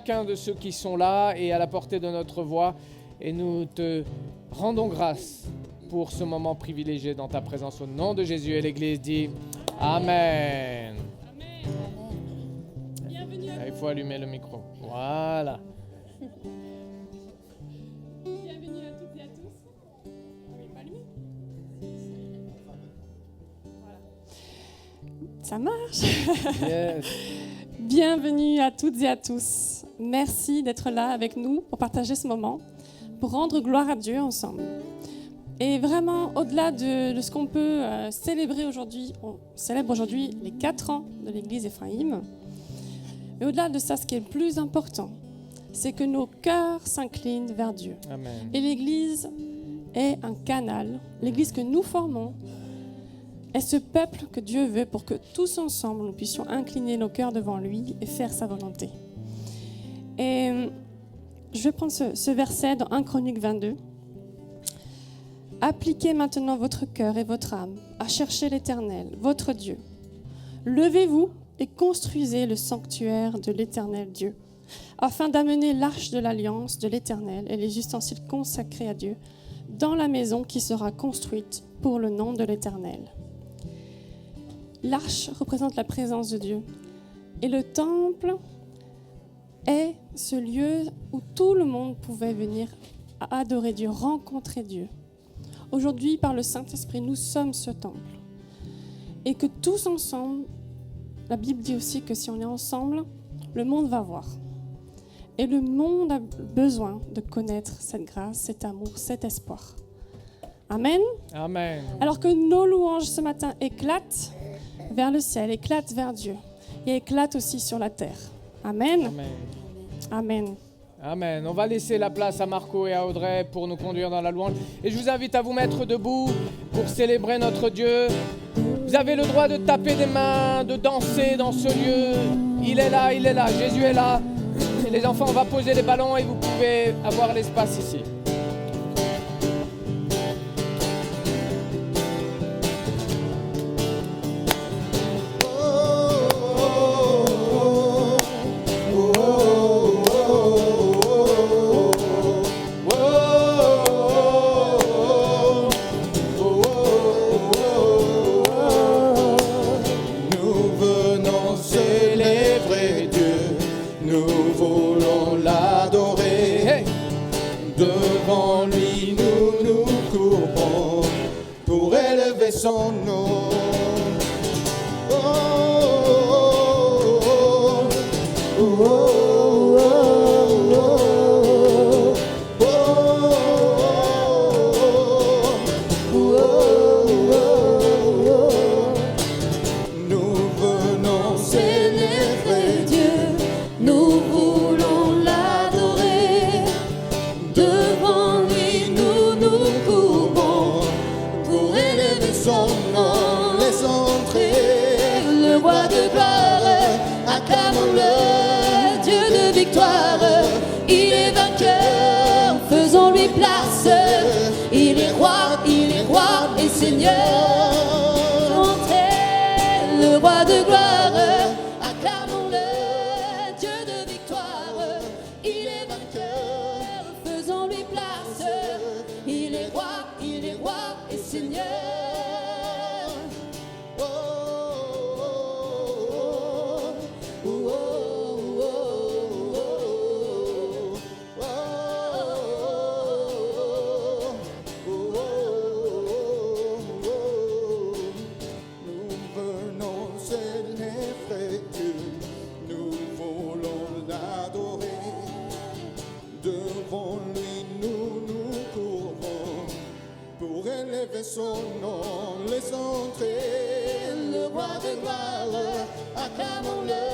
chacun de ceux qui sont là et à la portée de notre voix. Et nous te rendons grâce pour ce moment privilégié dans ta présence au nom de Jésus. Et l'Église dit Amen. Bienvenue à Il faut allumer le micro. Voilà. Bienvenue à toutes et à tous. Oui, pas allumé. Voilà. Ça marche. Yes. Bienvenue à toutes et à tous. Merci d'être là avec nous pour partager ce moment, pour rendre gloire à Dieu ensemble. Et vraiment, au-delà de ce qu'on peut célébrer aujourd'hui, on célèbre aujourd'hui les 4 ans de l'Église Ephraïm. Mais au-delà de ça, ce qui est le plus important, c'est que nos cœurs s'inclinent vers Dieu. Amen. Et l'Église est un canal. L'Église que nous formons est ce peuple que Dieu veut pour que tous ensemble, nous puissions incliner nos cœurs devant lui et faire sa volonté. Et je vais prendre ce verset dans 1 Chronique 22. « Appliquez maintenant votre cœur et votre âme à chercher l'Éternel, votre Dieu. Levez-vous et construisez le sanctuaire de l'Éternel Dieu, afin d'amener l'arche de l'alliance de l'Éternel et les ustensiles consacrés à Dieu dans la maison qui sera construite pour le nom de l'Éternel. » L'arche représente la présence de Dieu. Et le temple est ce lieu où tout le monde pouvait venir adorer Dieu, rencontrer Dieu. Aujourd'hui, par le Saint-Esprit, nous sommes ce temple. Et que tous ensemble, la Bible dit aussi que si on est ensemble, le monde va voir. Et le monde a besoin de connaître cette grâce, cet amour, cet espoir. Amen. Amen. Alors que nos louanges ce matin éclatent vers le ciel, éclatent vers Dieu et éclatent aussi sur la terre. Amen. Amen. Amen. Amen. On va laisser la place à Marco et à Audrey pour nous conduire dans la louange. Et je vous invite à vous mettre debout pour célébrer notre Dieu. Vous avez le droit de taper des mains, de danser dans ce lieu. Il est là, Jésus est là. Et les enfants, on va poser les ballons et vous pouvez avoir l'espace ici. Son nom. Nous venons célébrer Dieu, nous voulons l'adorer. Devant lui, nous nous courbons pour élever son nom. Les entrées, le roi de gloire, acclamons-le, Dieu de victoire. Il est vainqueur, faisons-lui place. Il est roi et Seigneur. Entrez, le roi de gloire, acclamons-le, Dieu de victoire. Il est vainqueur, faisons-lui place. Il est roi et Seigneur. Son nom, les entrées, le roi de gloire, acclamons-le,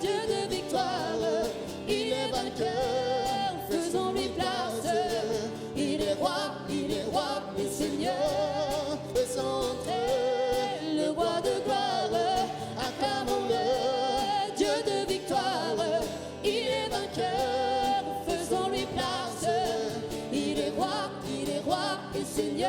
Dieu de victoire. Il est vainqueur, faisons-lui place. Il est roi et Seigneur. Les entrées, le roi de gloire, acclamons-le, Dieu de victoire. Il est vainqueur, faisons-lui place. Il est roi et Seigneur.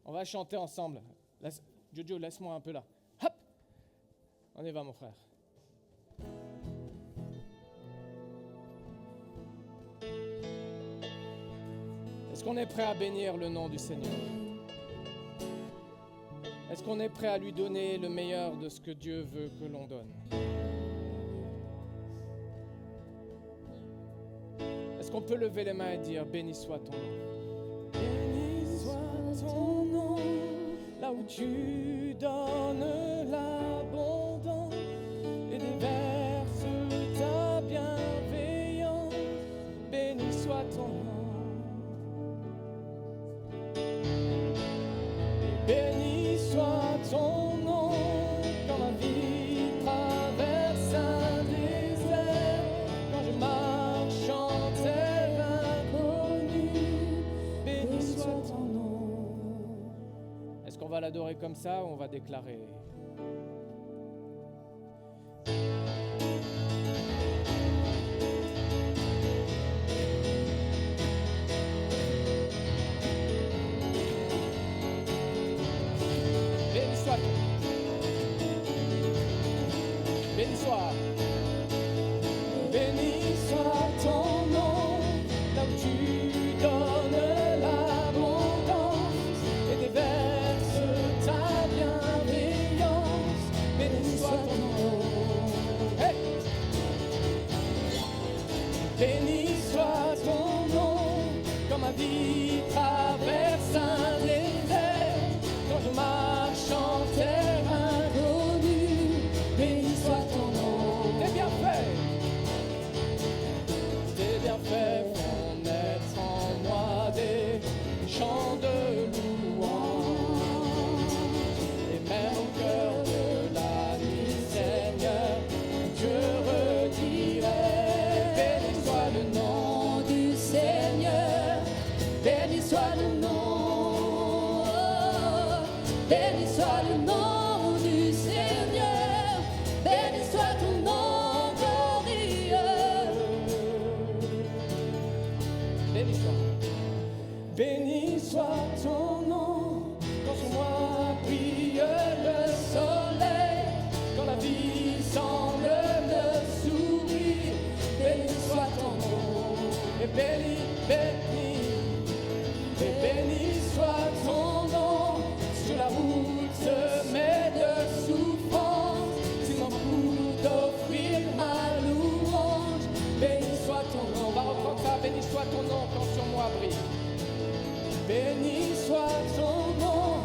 On va chanter ensemble. Jojo, laisse-moi un peu là. Hop! On y va, mon frère. Est-ce qu'on est prêt à bénir le nom du Seigneur? Est-ce qu'on est prêt à lui donner le meilleur de ce que Dieu veut que l'on donne? Est-ce qu'on peut lever les mains et dire « Béni soit ton nom ». Béni soit ton nom, là où tu donnes l'abondance et déverses ta bienveillance. Béni soit ton nom. Béni soit ton nom, quand ma vie traverse un désert, quand je marche en terre inconnue. Béni soit ton nom. Est-ce qu'on va l'adorer comme ça ou on va déclarer? Béni soit. Béni soit ton nom, là où tu donnes l'abondance et déverses ta bienveillance. Béni soit ton nom. Hey! Béni soit ton nom, quand ma vie traverse un désert, quand je marche en terre inconnue. Béni soit ton nom. Tes bienfaits font naître en moi des chants de louange. Et même au cœur de la nuit, Seigneur, je redirai. Béni soit le nom du Seigneur. Béni soit le nom. Béni soit le nom du Seigneur. Béni soit ton nom glorieux. Béni soit. Béni soit ton nom, quand sur moi brille le soleil, quand la vie semble me sourire. Béni soit ton nom. Et béni, béni. Et béni soit ton nom, sur la route semée de souffrance, c'est mon coup d'offrir ma louange. Béni soit ton nom. On va reprendre ça. Béni soit ton nom quand sur moi brille. Béni soit ton nom,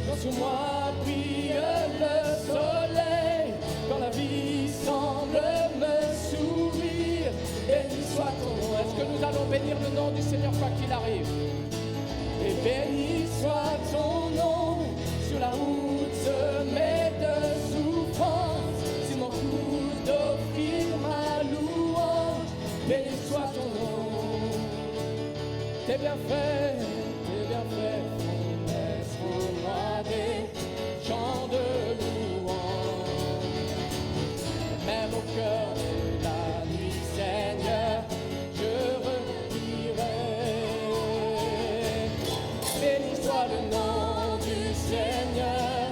quand sur moi brille le soleil, quand la vie semble me sourire. Béni soit ton nom. Est-ce que nous allons bénir le nom du Seigneur quoi qu'il arrive? Et béni soit ton nom, sur la route semée de souffrance, c'est mon coup d'offrir ma louange. Béni soit ton nom. Tes bienfaits font naître en moi des chants de louange. Même au cœur de la nuit, Seigneur, je redirai. Béni soit le nom du Seigneur,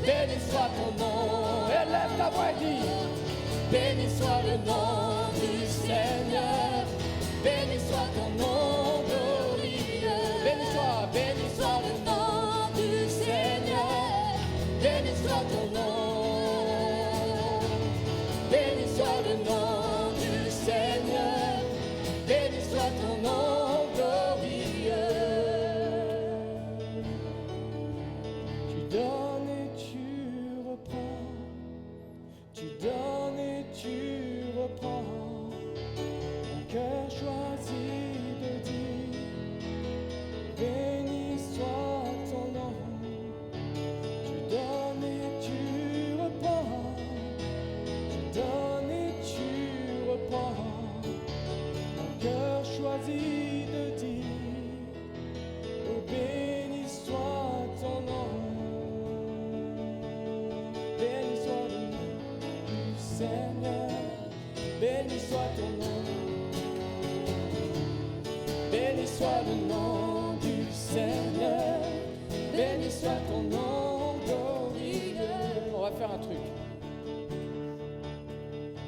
béni soit ton nom. Élève ta voix et dis, béni soit le nom du Seigneur, béni soit ton nom glorieux. Béni soit le nom du Seigneur, béni soit ton nom. Béni soit le nom du Seigneur, béni soit ton nom glorieux. Tu donnes et tu reprends, tu donnes et tu reprends. Mon cœur choisit de dire, béni soit ton nom. Tu donnes et tu reprends, tu donnes et tu reprends. Mon cœur choisit de dire, oh béni soit ton nom. Béni soit le nom du Seigneur, béni soit ton nom. Béni soit le nom du Seigneur, béni un truc.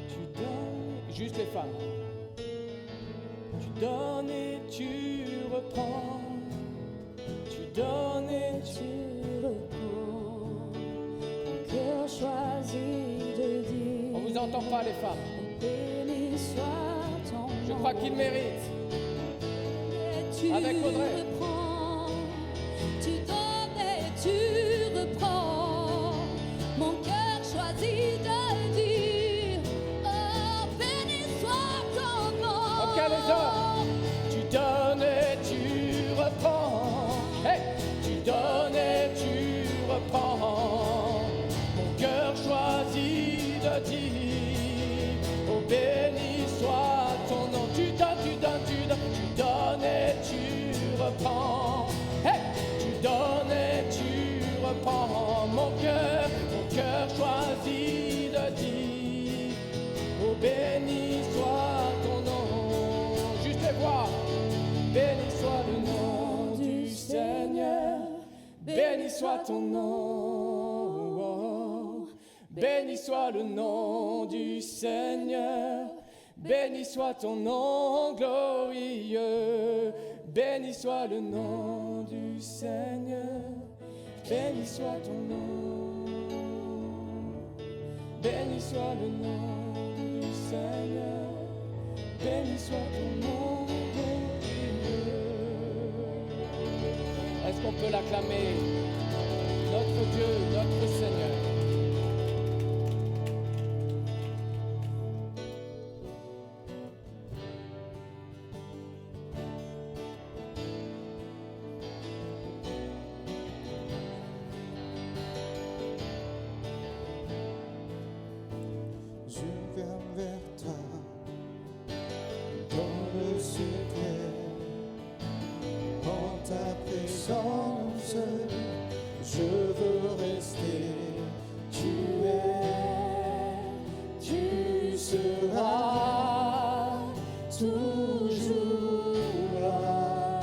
Tu donnes, juste les femmes. Tu donnes et tu reprends. Tu donnes et tu reprends. Mon cœur choisit de dire. On vous entend pas les femmes. Béni soit ton Je crois qu'il mérite. tu Avec Audrey. reprends, tu donnes et tu reprends. Mon cœur choisit de dire, oh, béni soit ton nom. Ok les hommes. Tu donnes et tu reprends. Hey, tu donnes et tu reprends. Mon cœur choisit de dire, oh béni soit ton nom. Tu donnes, tu donnes, tu donnes, tu donnes et tu reprends. Hey, tu donnes et tu reprends. Mon cœur choisit de dire, oh béni soit ton nom. Juste les voix. Béni soit le nom du Seigneur. Béni soit ton nom. Béni soit le nom du Seigneur. Béni soit ton nom glorieux. Béni soit le nom du Seigneur. Béni soit ton nom. Béni soit le nom du Seigneur. Béni soit ton nom glorieux. Est-ce qu'on peut l'acclamer? Notre Dieu, notre Seigneur. Je viens vers toi dans le secret, en ta présence, je veux rester. Tu es, tu seras toujours là.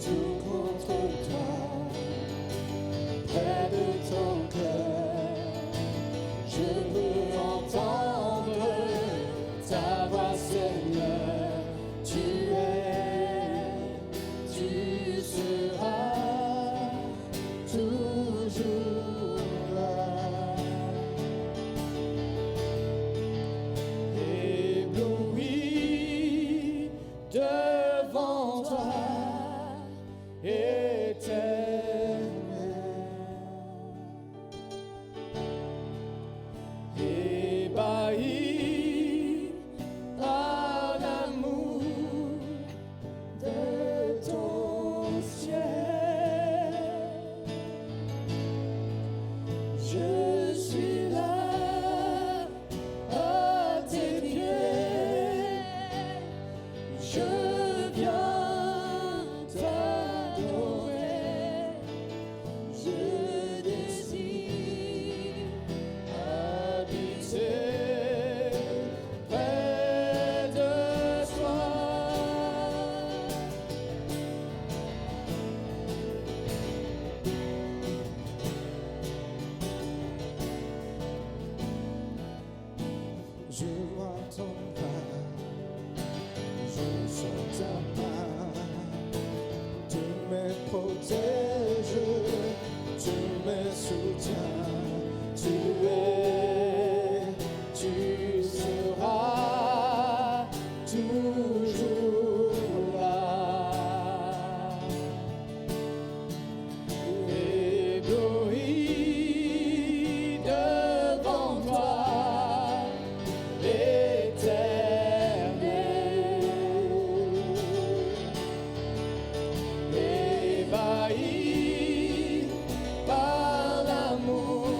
Tout contre toi, près de ton cœur, je veux entendre ta voix, Seigneur. Tu es, tu seras toujours là. Ébloui devant toi, ébahi par l'amour de ton ciel. Je suis là à tes pieds, je viens t'adorer, je désire habiter près de toi. Je vois ton bras, je sens ta main, tu me protèges, tu me soutiens, tu es, tu seras toujours là. Ébloui devant toi, éternel, ébahi par l'amour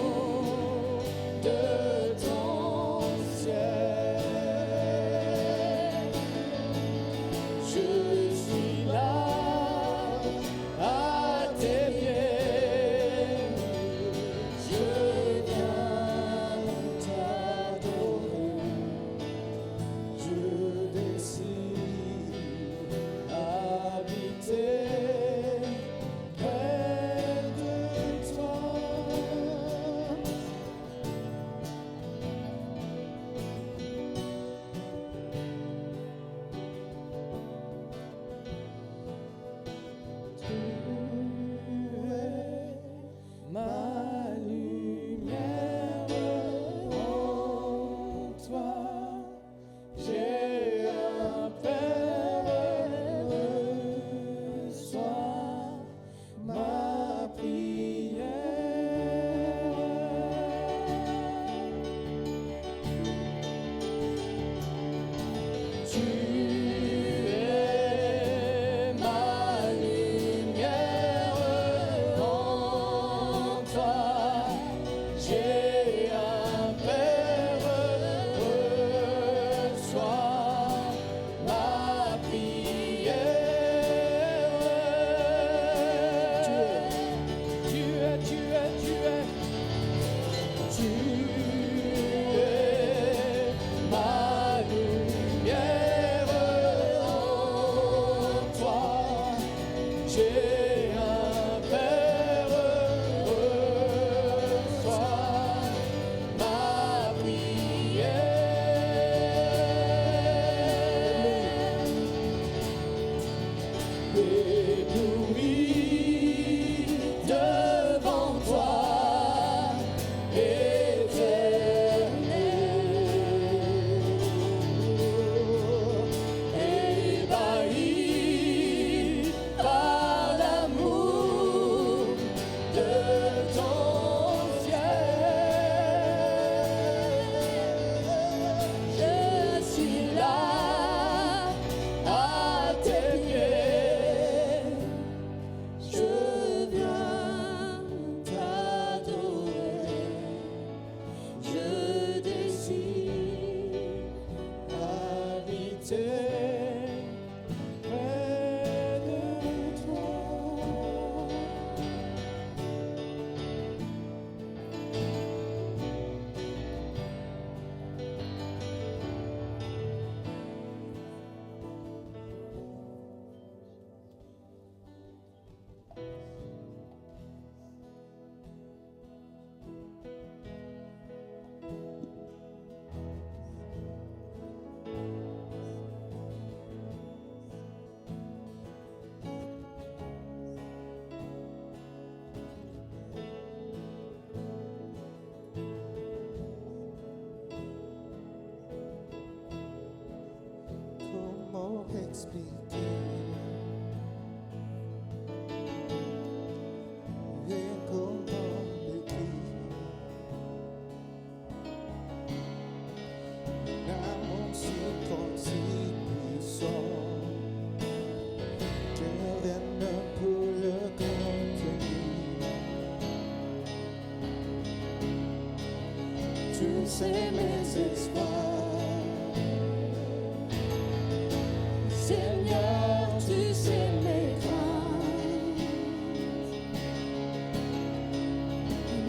ébloui devant toi, éternel, ébahi par l'amour de ton ciel. Je suis là à tes pieds, je viens t'adorer, je désire habiter près de toi. Comment expliquer et comment l'écrire un amour si grand, si puissant que rien ne peut le contenir. Tu sais mes espoirs, Seigneur, tu sais mes craintes.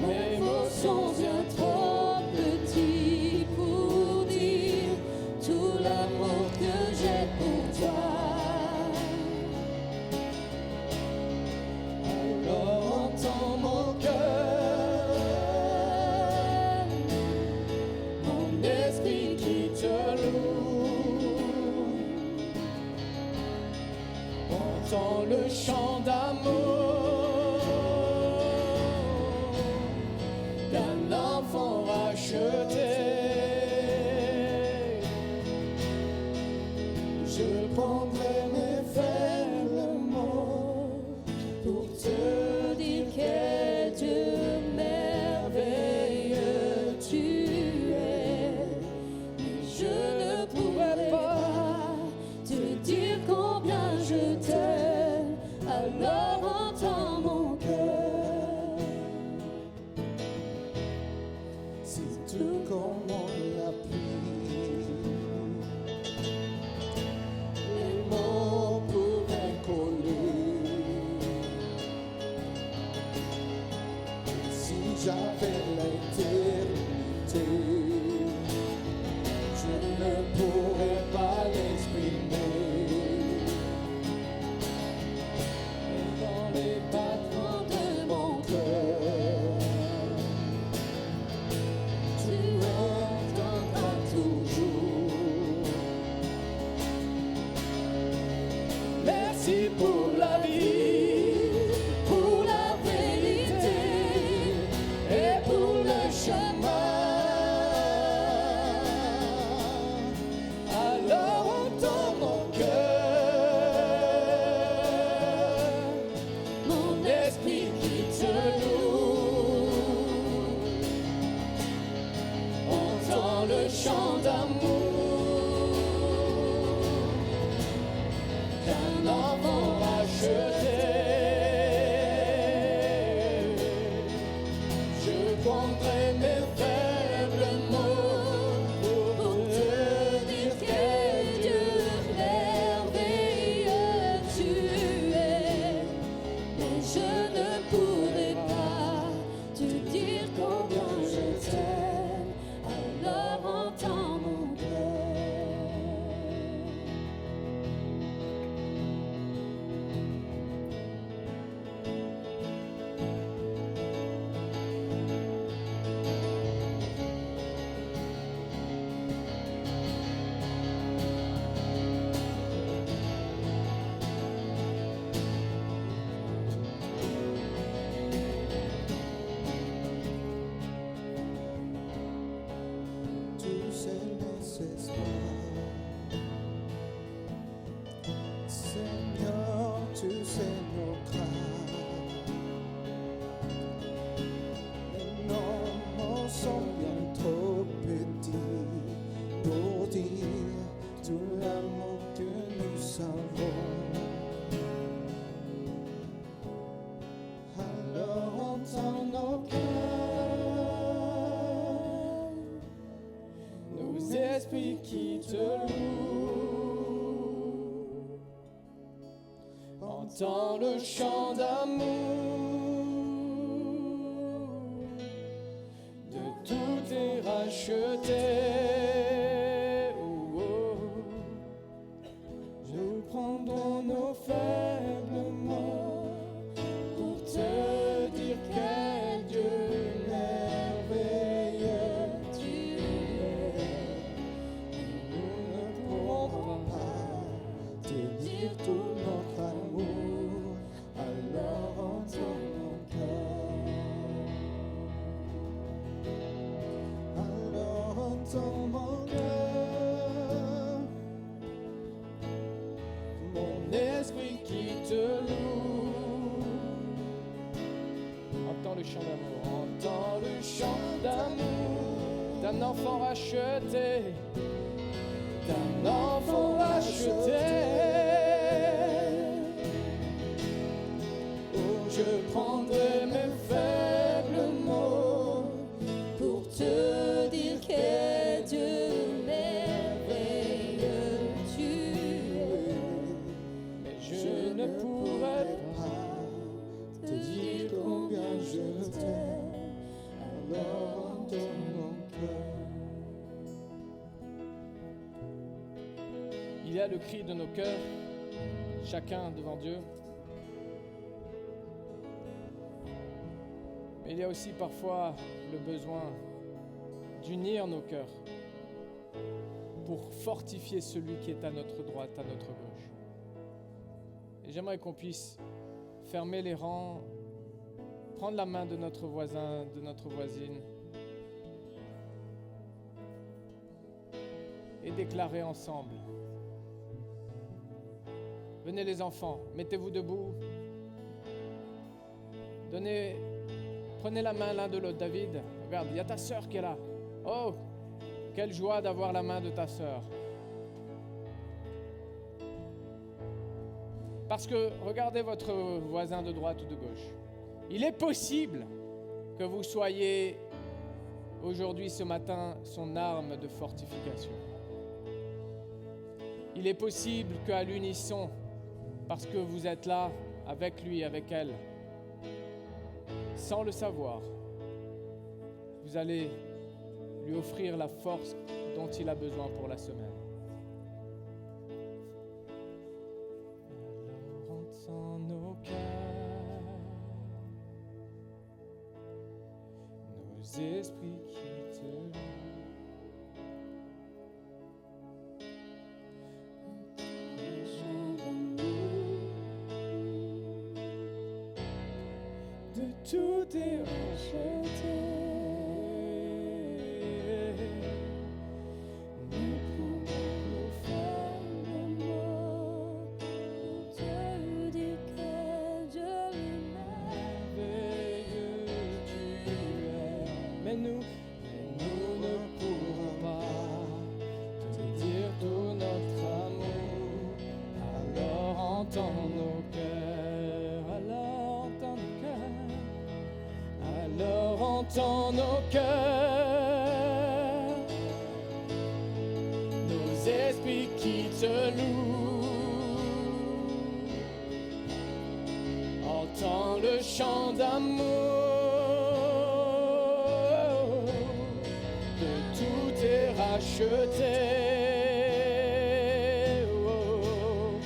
Mes mots sont bien trop petits pour dire tout l'amour que j'ai pour toi. Alors entends mon cœur, mon esprit qui te loue. Entends le chant d'amour d'un enfant racheté. Je prendrai mes faibles mots pour te dire quel Dieu merveilleux tu es. Mais je ne pourrai pas te dire combien je t'aime, alors entends mon cœur. c'est tout comme la pluie. Les mots pourraient coller. Si j'avais l'éternité, Je ne pourrais pas l'exprimer. Mais dans les battements de mon cœur, tu entendras toujours. Merci pour la vie, pour la vérité et pour le chemin. Alors entends mon cœur, mon esprit qui te loue. Entends le chant d'amour d'un enfant racheté. Je prendrai mes faibles mots pour te dire quel Dieu merveilleux tu es. Mais je ne pourrai pas te dire combien je t'aime, alors entends mon cœur. esprits qui te louent. Entends le chant d'amour de tous tes rachetés. Oh, oh. Nous prendrons nos faibles mots pour te dire quel Dieu merveilleux tu es. Nous ne pourrons pas te dire tout notre amour, alors entends mon cœur. Alors entends mon cœur, mon esprit qui te loue. Entends le chant d'amour, entends le chant d'amour d'un enfant racheté, d'un enfant racheté. Oh, je prendrai mes faibles mots pour te dire quel Dieu merveilleux tu es. mais je ne pourrai pas Te dire combien je t'aime, alors entends mon cœur. Il y a le cri de nos cœurs, chacun devant Dieu. Mais il y a aussi parfois le besoin d'unir nos cœurs pour fortifier celui qui est à notre droite, à notre gauche. Et j'aimerais qu'on puisse fermer les rangs, prendre la main de notre voisin, de notre voisine et déclarer ensemble. Venez les enfants, mettez-vous debout. Prenez la main l'un de l'autre. David, regarde, il y a ta sœur qui est là. Oh, quelle joie d'avoir la main de ta sœur. Parce que regardez votre voisin de droite ou de gauche. Il est possible que vous soyez aujourd'hui, ce matin, son arme de fortification. Il est possible qu'à l'unisson, parce que vous êtes là avec lui, avec elle, sans le savoir, vous allez lui offrir la force dont il a besoin pour la semaine. Alors entends nos cœurs, nos esprits qui te louent. De tout est racheté. Nous pouvons nous faire le mot pour te dire quel Dieu Merveilleux tu es. Mais nous ne pourrons pas te dire tout notre amour. Alors entends nos cœurs, alors entends nos cœurs, alors entends nos cœurs, nos esprits qui te louent. Entends le chant d'amour de tous tes rachetés. Oh,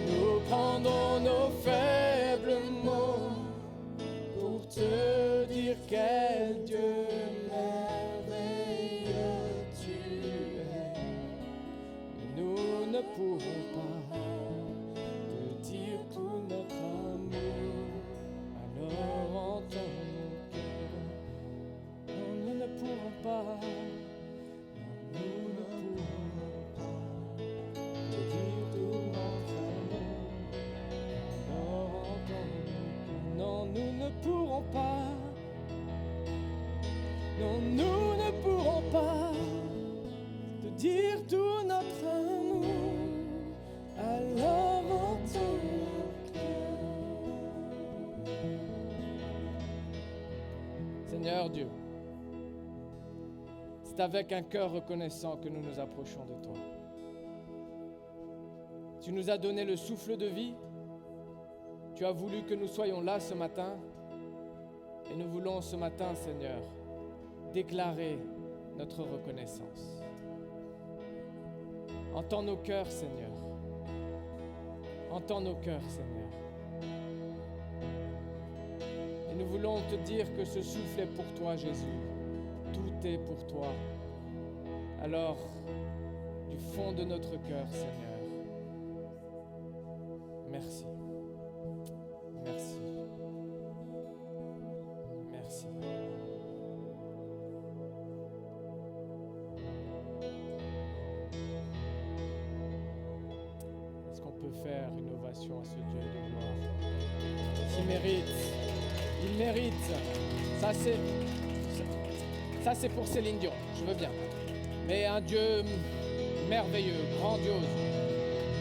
nous prendrons nos faibles mots pour te dire quel Dieu merveilleux tu es. Nous ne pourrons pas te dire tout notre amour, alors entends nos cœurs. Non, nous ne pourrons pas, non, nous ne pourrons pas te dire tout notre amour, alors entends nos cœurs. Non, nous ne pourrons pas, non, nous ne pourrons pas te dire tout notre amour, alors entends nos cœurs. Seigneur Dieu, c'est C'est avec un cœur reconnaissant que nous nous approchons de toi. Tu nous as donné le souffle de vie. Tu as voulu que nous soyons là ce matin. Et nous voulons ce matin, Seigneur, déclarer notre reconnaissance. Entends nos cœurs, Seigneur. Entends nos cœurs, Seigneur. Et nous voulons te dire que ce souffle est pour toi, Jésus. Tout est pour toi. Alors, du fond de notre cœur, Seigneur, merci. Merci. Merci. Est-ce qu'on peut faire une ovation à ce Dieu de gloire? Il mérite. Il mérite. Ça c'est pour Céline Dion, je veux bien. Mais un Dieu merveilleux, grandiose.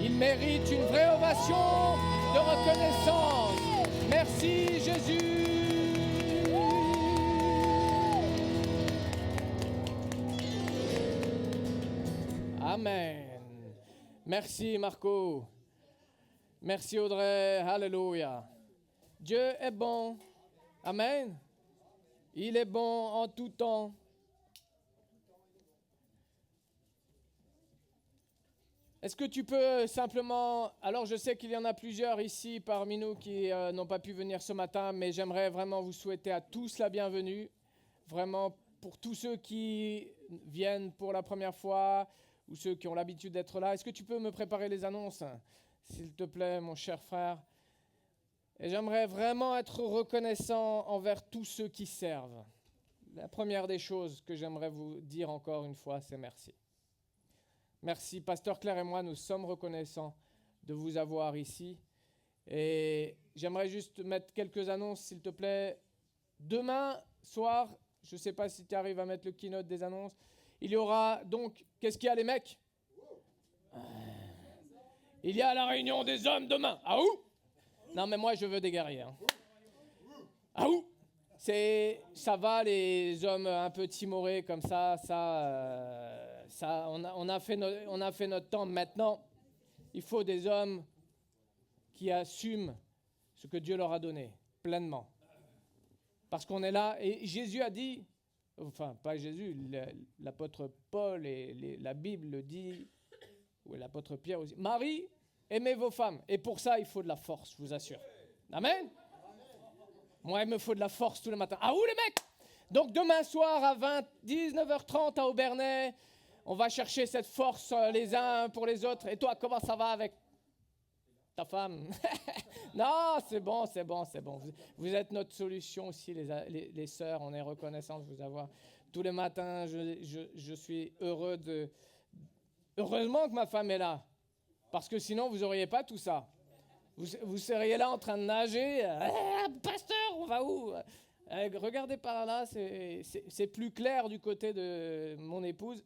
Il mérite une vraie ovation de reconnaissance. Merci Jésus. Amen. Merci Marco. Merci Audrey. Alléluia. Dieu est bon. Amen. Il est bon en tout temps. Est-ce que tu peux simplement... Alors, je sais qu'il y en a plusieurs ici parmi nous qui n'ont pas pu venir ce matin, mais j'aimerais vraiment vous souhaiter à tous la bienvenue. Vraiment, pour tous ceux qui viennent pour la première fois ou ceux qui ont l'habitude d'être là, est-ce que tu peux me préparer les annonces, s'il te plaît, mon cher frère? Et j'aimerais vraiment être reconnaissant envers tous ceux qui servent. La première des choses que j'aimerais vous dire encore une fois, c'est merci. Merci, Pasteur Claire et moi, nous sommes reconnaissants de vous avoir ici. Et j'aimerais juste mettre quelques annonces, s'il te plaît. Demain soir, je ne sais pas si tu arrives à mettre le keynote des annonces, il y aura donc, qu'est-ce qu'il y a les mecs? Il y a la réunion des hommes demain. Ah où? Non, mais moi, je veux des guerriers. Hein. Ah où? Ça va, les hommes un peu timorés comme ça, on a fait notre temps. Maintenant, il faut des hommes qui assument ce que Dieu leur a donné, pleinement. Parce qu'on est là, et Jésus a dit, enfin, pas Jésus, l'apôtre Paul et la Bible le dit, ou l'apôtre Pierre aussi, Marie, aimez vos femmes. Et pour ça, il faut de la force, je vous assure. Amen. Moi, il me faut de la force tous les matins. Ah où les mecs? Donc demain soir à 19h30 à Aubernais, on va chercher cette force les uns pour les autres. Et toi, comment ça va avec ta femme? Non, c'est bon. Vous êtes notre solution aussi, les sœurs. On est reconnaissants de vous avoir. Tous les matins, je suis heureux de... Heureusement que ma femme est là. Parce que sinon, vous n'auriez pas tout ça. Vous seriez là en train de nager. Pasteur, on va où? Regardez par là, c'est plus clair du côté de mon épouse.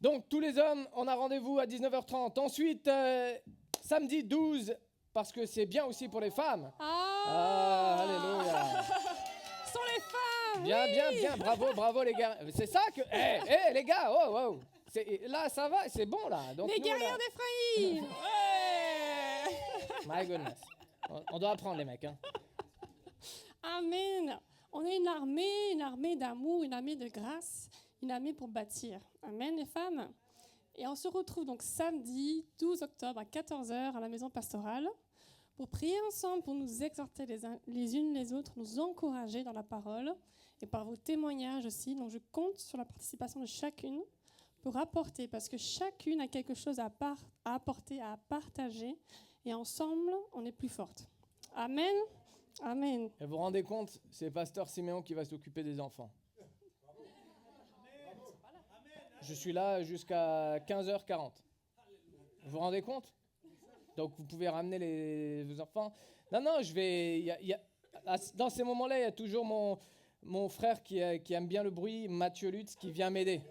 Donc, tous les hommes, on a rendez-vous à 19h30. Ensuite, samedi 12, parce que c'est bien aussi pour les femmes. Alléluia. Ce sont les femmes. Bien. Bravo les gars. C'est ça que... les gars, oh. Là, ça va, c'est bon, là. Donc, les guerrières d'Ephraïm. My goodness. On doit apprendre, les mecs. Hein. Amen. On est une armée d'amour, une armée de grâce, une armée pour bâtir. Amen, les femmes. Et on se retrouve donc samedi 12 octobre à 14h à la maison pastorale pour prier ensemble, pour nous exhorter les unes les autres, nous encourager dans la parole et par vos témoignages aussi. Donc, je compte sur la participation de chacune pour apporter, parce que chacune a quelque chose à apporter, à partager, et ensemble, on est plus forte. Amen. Amen. Et vous vous rendez compte, c'est Pasteur Siméon qui va s'occuper des enfants. Je suis là jusqu'à 15h40. Vous vous rendez compte? Donc vous pouvez ramener vos enfants. Non, je vais... dans ces moments-là, il y a toujours mon frère qui aime bien le bruit, Mathieu Lutz, qui vient m'aider.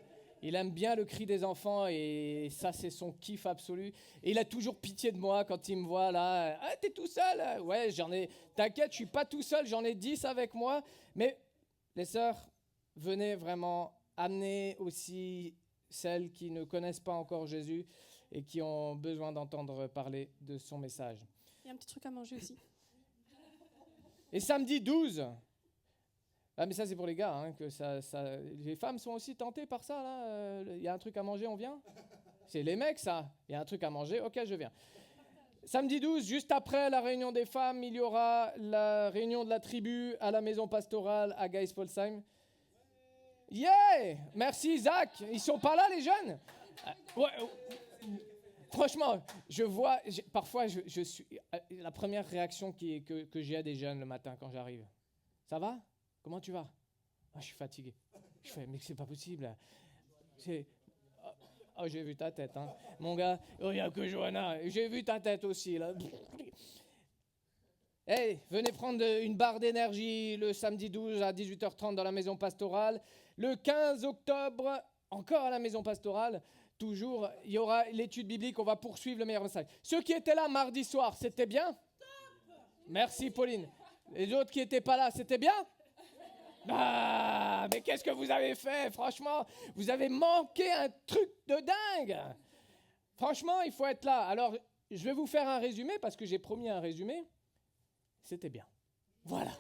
Il aime bien le cri des enfants et ça, c'est son kiff absolu. Et il a toujours pitié de moi quand il me voit là. « Ah, t'es tout seul ?» Ouais, t'inquiète, je suis pas tout seul, j'en ai 10 avec moi. Mais les sœurs, venez vraiment amener aussi celles qui ne connaissent pas encore Jésus et qui ont besoin d'entendre parler de son message. Il y a un petit truc à manger aussi. Et samedi 12, ah mais ça c'est pour les gars, hein, que les femmes sont aussi tentées par ça, là. Il y a un truc à manger, on vient? C'est les mecs, ça. Il y a un truc à manger, ok, je viens. Samedi 12, juste après la réunion des femmes, il y aura la réunion de la tribu à la maison pastorale à Geisfolsheim. Yeah! Merci Zach. Ils sont pas là, les jeunes? Ouais. Franchement, je vois, parfois, je suis la première réaction que j'ai des jeunes le matin quand j'arrive. Ça va? Comment tu vas? Ah, je suis fatigué. Je fais, mais c'est pas possible. Oh, j'ai vu ta tête, hein. Mon gars. Oh, il n'y a que Johanna. J'ai vu ta tête aussi, là. Hey, venez prendre une barre d'énergie le samedi 12 à 18h30 dans la maison pastorale. Le 15 octobre, encore à la maison pastorale, toujours, il y aura l'étude biblique. On va poursuivre le meilleur message. Ceux qui étaient là mardi soir, c'était bien? Merci, Pauline. Les autres qui n'étaient pas là, c'était bien? Ah, mais qu'est-ce que vous avez fait? Franchement, vous avez manqué un truc de dingue. Franchement, il faut être là. Alors, je vais vous faire un résumé parce que j'ai promis un résumé. C'était bien. Voilà.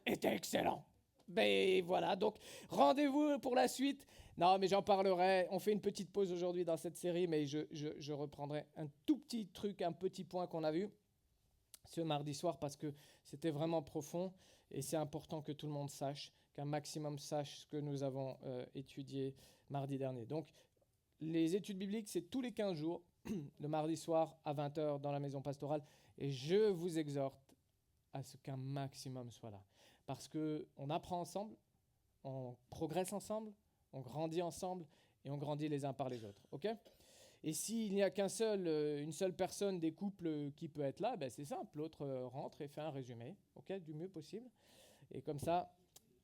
C'était excellent. Ben voilà, donc rendez-vous pour la suite. Non, mais j'en parlerai. On fait une petite pause aujourd'hui dans cette série, mais je reprendrai un tout petit truc, un petit point qu'on a vu ce mardi soir parce que c'était vraiment profond et c'est important que tout le monde sache, qu'un maximum sache ce que nous avons étudié mardi dernier. Donc, les études bibliques, c'est tous les 15 jours, le mardi soir à 20h dans la maison pastorale et je vous exhorte à ce qu'un maximum soit là. Parce qu'on apprend ensemble, on progresse ensemble, on grandit ensemble et on grandit les uns par les autres. Ok ? Et s'il n'y a une seule personne des couples qui peut être là, ben c'est simple, l'autre rentre et fait un résumé, ok, du mieux possible. Et comme ça,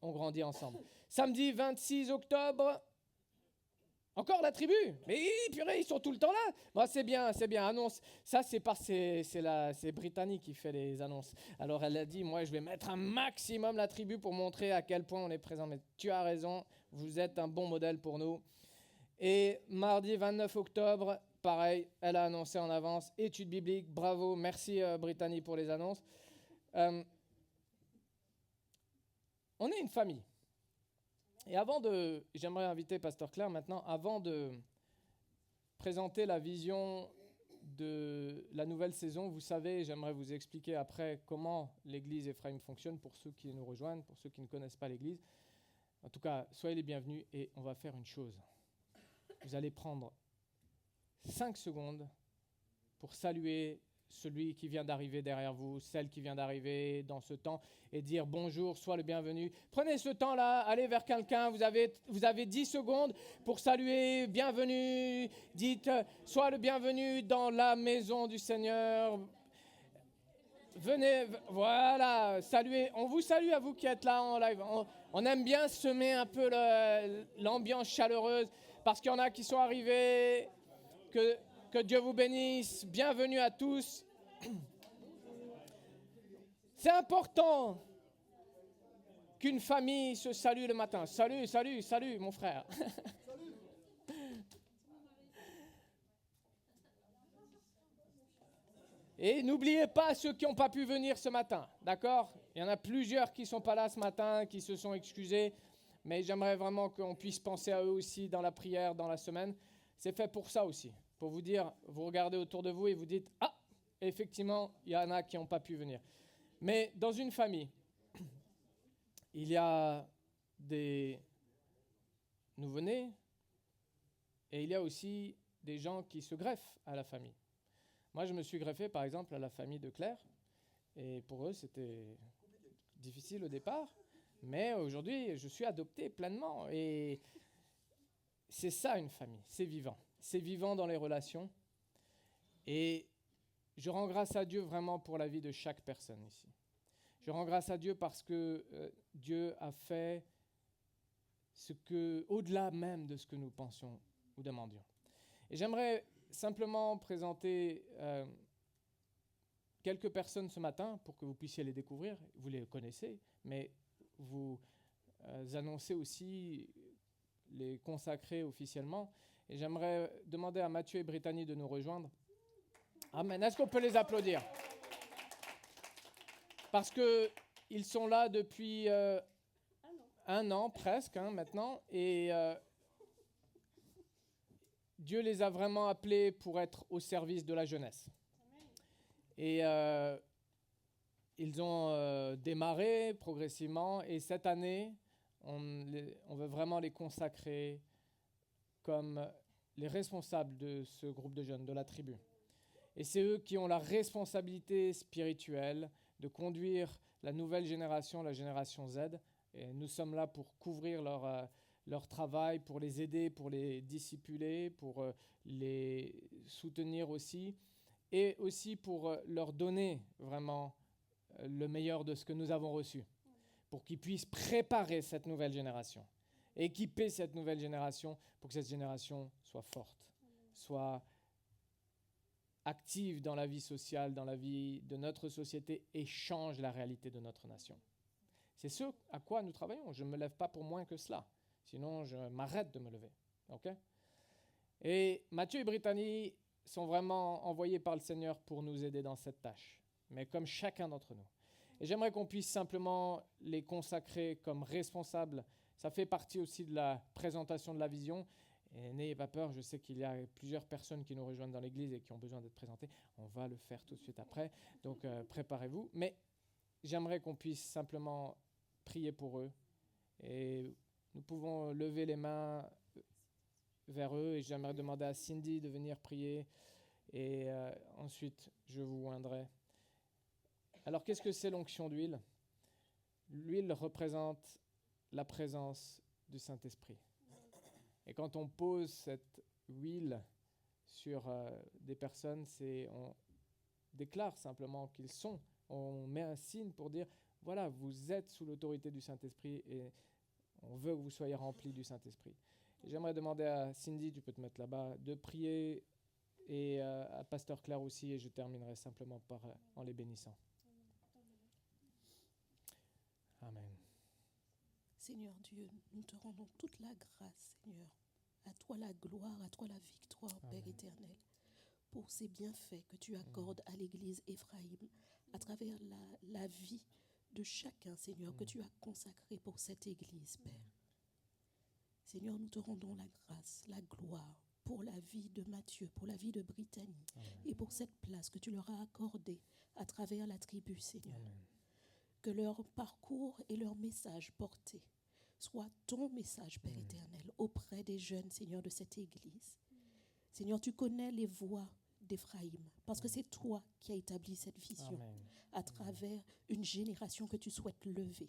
on grandit ensemble. Samedi 26 octobre, encore la tribu. Mais purée, ils sont tout le temps là. Bon, c'est bien, annonce. Ça, c'est Brittany qui fait les annonces. Alors, elle a dit, moi, je vais mettre un maximum la tribu pour montrer à quel point on est présent. Mais tu as raison, vous êtes un bon modèle pour nous. Et mardi 29 octobre, pareil, elle a annoncé en avance, étude biblique, bravo, merci Brittany pour les annonces. On est une famille. Et j'aimerais inviter Pasteur Claire maintenant, avant de présenter la vision de la nouvelle saison, vous savez, j'aimerais vous expliquer après comment l'église Ephraim fonctionne pour ceux qui nous rejoignent, pour ceux qui ne connaissent pas l'église. En tout cas, soyez les bienvenus et on va faire une chose. Vous allez prendre 5 secondes pour saluer celui qui vient d'arriver derrière vous, celle qui vient d'arriver dans ce temps, et dire bonjour, sois le bienvenu. Prenez ce temps-là, allez vers quelqu'un, vous avez 10 secondes pour saluer, bienvenue, dites, sois le bienvenu dans la maison du Seigneur. Venez, voilà, saluez, on vous salue à vous qui êtes là en live. On aime bien semer un peu l'ambiance chaleureuse, parce qu'il y en a qui sont arrivés, que Dieu vous bénisse, bienvenue à tous. C'est important qu'une famille se salue le matin. Salut, mon frère. Et n'oubliez pas ceux qui n'ont pas pu venir ce matin, d'accord? Il y en a plusieurs qui ne sont pas là ce matin, qui se sont excusés, mais j'aimerais vraiment qu'on puisse penser à eux aussi dans la prière, dans la semaine. C'est fait pour ça aussi, pour vous dire, vous regardez autour de vous et vous dites « Ah, effectivement, il y en a qui n'ont pas pu venir. » Mais dans une famille, il y a des nouveau-nés et il y a aussi des gens qui se greffent à la famille. Moi, je me suis greffé, par exemple, à la famille de Claire. Et pour eux, c'était difficile au départ. Mais aujourd'hui, je suis adopté pleinement. Et c'est ça, une famille. C'est vivant. C'est vivant dans les relations. Et je rends grâce à Dieu vraiment pour la vie de chaque personne ici. Je rends grâce à Dieu parce que Dieu a fait au-delà même de ce que nous pensions ou demandions. Et j'aimerais simplement présenter quelques personnes ce matin pour que vous puissiez les découvrir. Vous les connaissez, mais vous annoncez aussi les consacrer officiellement. Et j'aimerais demander à Mathieu et Brittany de nous rejoindre. Amen. Est-ce qu'on peut les applaudir? Parce qu'ils sont là depuis un an presque maintenant. Et Dieu les a vraiment appelés pour être au service de la jeunesse. Et ils ont démarré progressivement. Et cette année, on veut vraiment les consacrer comme les responsables de ce groupe de jeunes, de la tribu. Et c'est eux qui ont la responsabilité spirituelle de conduire la nouvelle génération, la génération Z. Et nous sommes là pour couvrir leur travail, pour les aider, pour les discipuler, pour les soutenir aussi, et aussi pour leur donner vraiment le meilleur de ce que nous avons reçu, pour qu'ils puissent préparer cette nouvelle génération, équiper cette nouvelle génération pour que cette génération soit forte, soit active dans la vie sociale, dans la vie de notre société et change la réalité de notre nation. C'est ce à quoi nous travaillons. Je ne me lève pas pour moins que cela. Sinon, je m'arrête de me lever. Okay? Et Mathieu et Brittany sont vraiment envoyés par le Seigneur pour nous aider dans cette tâche, mais comme chacun d'entre nous. Et j'aimerais qu'on puisse simplement les consacrer comme responsables. Ça fait partie aussi de la présentation de la vision. Et n'ayez pas peur, je sais qu'il y a plusieurs personnes qui nous rejoignent dans l'église et qui ont besoin d'être présentées. On va le faire tout de suite après, donc préparez-vous. Mais j'aimerais qu'on puisse simplement prier pour eux. Et nous pouvons lever les mains vers eux et j'aimerais demander à Cindy de venir prier. Et ensuite, je vous oindrai. Alors, qu'est-ce que c'est l'onction d'huile? L'huile représente la présence du Saint-Esprit. Et quand on pose cette huile sur des personnes, on déclare simplement qu'ils sont. On met un signe pour dire, voilà, vous êtes sous l'autorité du Saint-Esprit et on veut que vous soyez remplis du Saint-Esprit. Et j'aimerais demander à Cindy, tu peux te mettre là-bas, de prier et à Pasteur Claire aussi, et je terminerai simplement en les bénissant. Amen. Seigneur Dieu, nous te rendons toute la grâce, Seigneur. À toi la gloire, à toi la victoire, Père éternel, pour ces bienfaits que tu accordes à l'Église Ephraïm, à travers la vie de chacun, Seigneur, que tu as consacré pour cette Église, Père. Seigneur, nous te rendons la grâce, la gloire pour la vie de Mathieu, pour la vie de Brittany, et pour cette place que tu leur as accordée à travers la tribu, Seigneur. Amen. Que leur parcours et leur message porté soit ton message, Père éternel, auprès des jeunes, Seigneur, de cette Église. Seigneur, tu connais les voies d'Ephraïm, parce que c'est toi qui as établi cette vision à travers une génération que tu souhaites lever.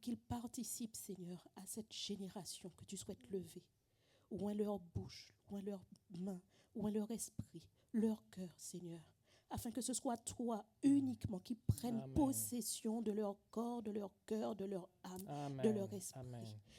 Qu'ils participent, Seigneur, à cette génération que tu souhaites lever. Oint leur bouche, oint leurs mains, oint leur esprit, leur cœur, Seigneur, afin que ce soit toi uniquement qui prenne possession de leur corps, de leur cœur, de leur âme, de leur esprit.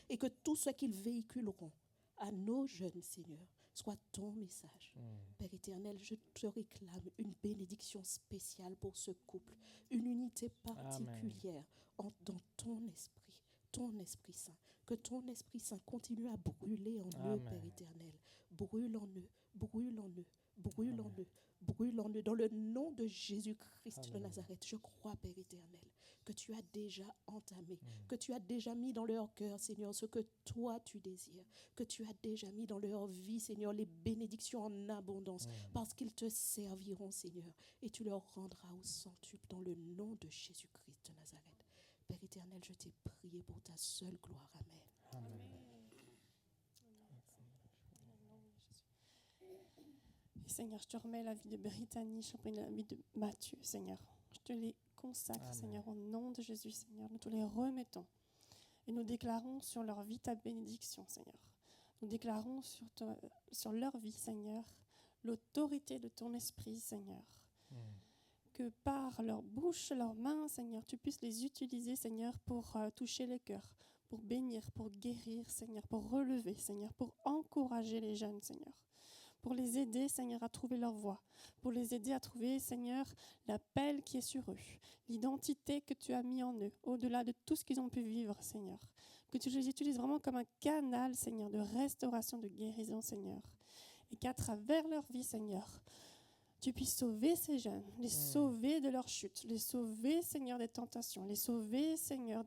Et que tout ce qu'ils véhiculeront à nos jeunes, Seigneur, soit ton message. Père éternel, je te réclame une bénédiction spéciale pour ce couple, une unité particulière dans ton Esprit Saint. Que ton Esprit Saint continue à brûler en eux, Père éternel. Brûle en eux, brûle en eux. Brûle en eux, brûle en eux. Dans le nom de Jésus-Christ de Nazareth, je crois, Père éternel, que tu as déjà entamé, que tu as déjà mis dans leur cœur, Seigneur, ce que toi tu désires, que tu as déjà mis dans leur vie, Seigneur, les bénédictions en abondance, parce qu'ils te serviront, Seigneur, et tu leur rendras au centuple dans le nom de Jésus-Christ de Nazareth. Père éternel, je t'ai prié pour ta seule gloire. Amen. Amen. Et Seigneur, je te remets la vie de Brittany, je te remets la vie de Mathieu, Seigneur. Je te les consacre, Seigneur, au nom de Jésus, Seigneur. Nous te les remettons. Et nous déclarons sur leur vie ta bénédiction, Seigneur. Nous déclarons sur leur vie, Seigneur, l'autorité de ton esprit, Seigneur. Que par leur bouche, leurs mains, Seigneur, tu puisses les utiliser, Seigneur, pour toucher les cœurs, pour bénir, pour guérir, Seigneur, pour relever, Seigneur, pour encourager les jeunes, Seigneur. Pour les aider, Seigneur, à trouver leur voie, pour les aider à trouver, Seigneur, l'appel qui est sur eux, l'identité que tu as mis en eux, au-delà de tout ce qu'ils ont pu vivre, Seigneur. que tu les utilises vraiment comme un canal, Seigneur, de restauration, de guérison, Seigneur. Et qu'à travers leur vie, Seigneur, tu puisses sauver ces jeunes, les sauver de leur chute, les sauver, Seigneur, des tentations, les sauver, Seigneur,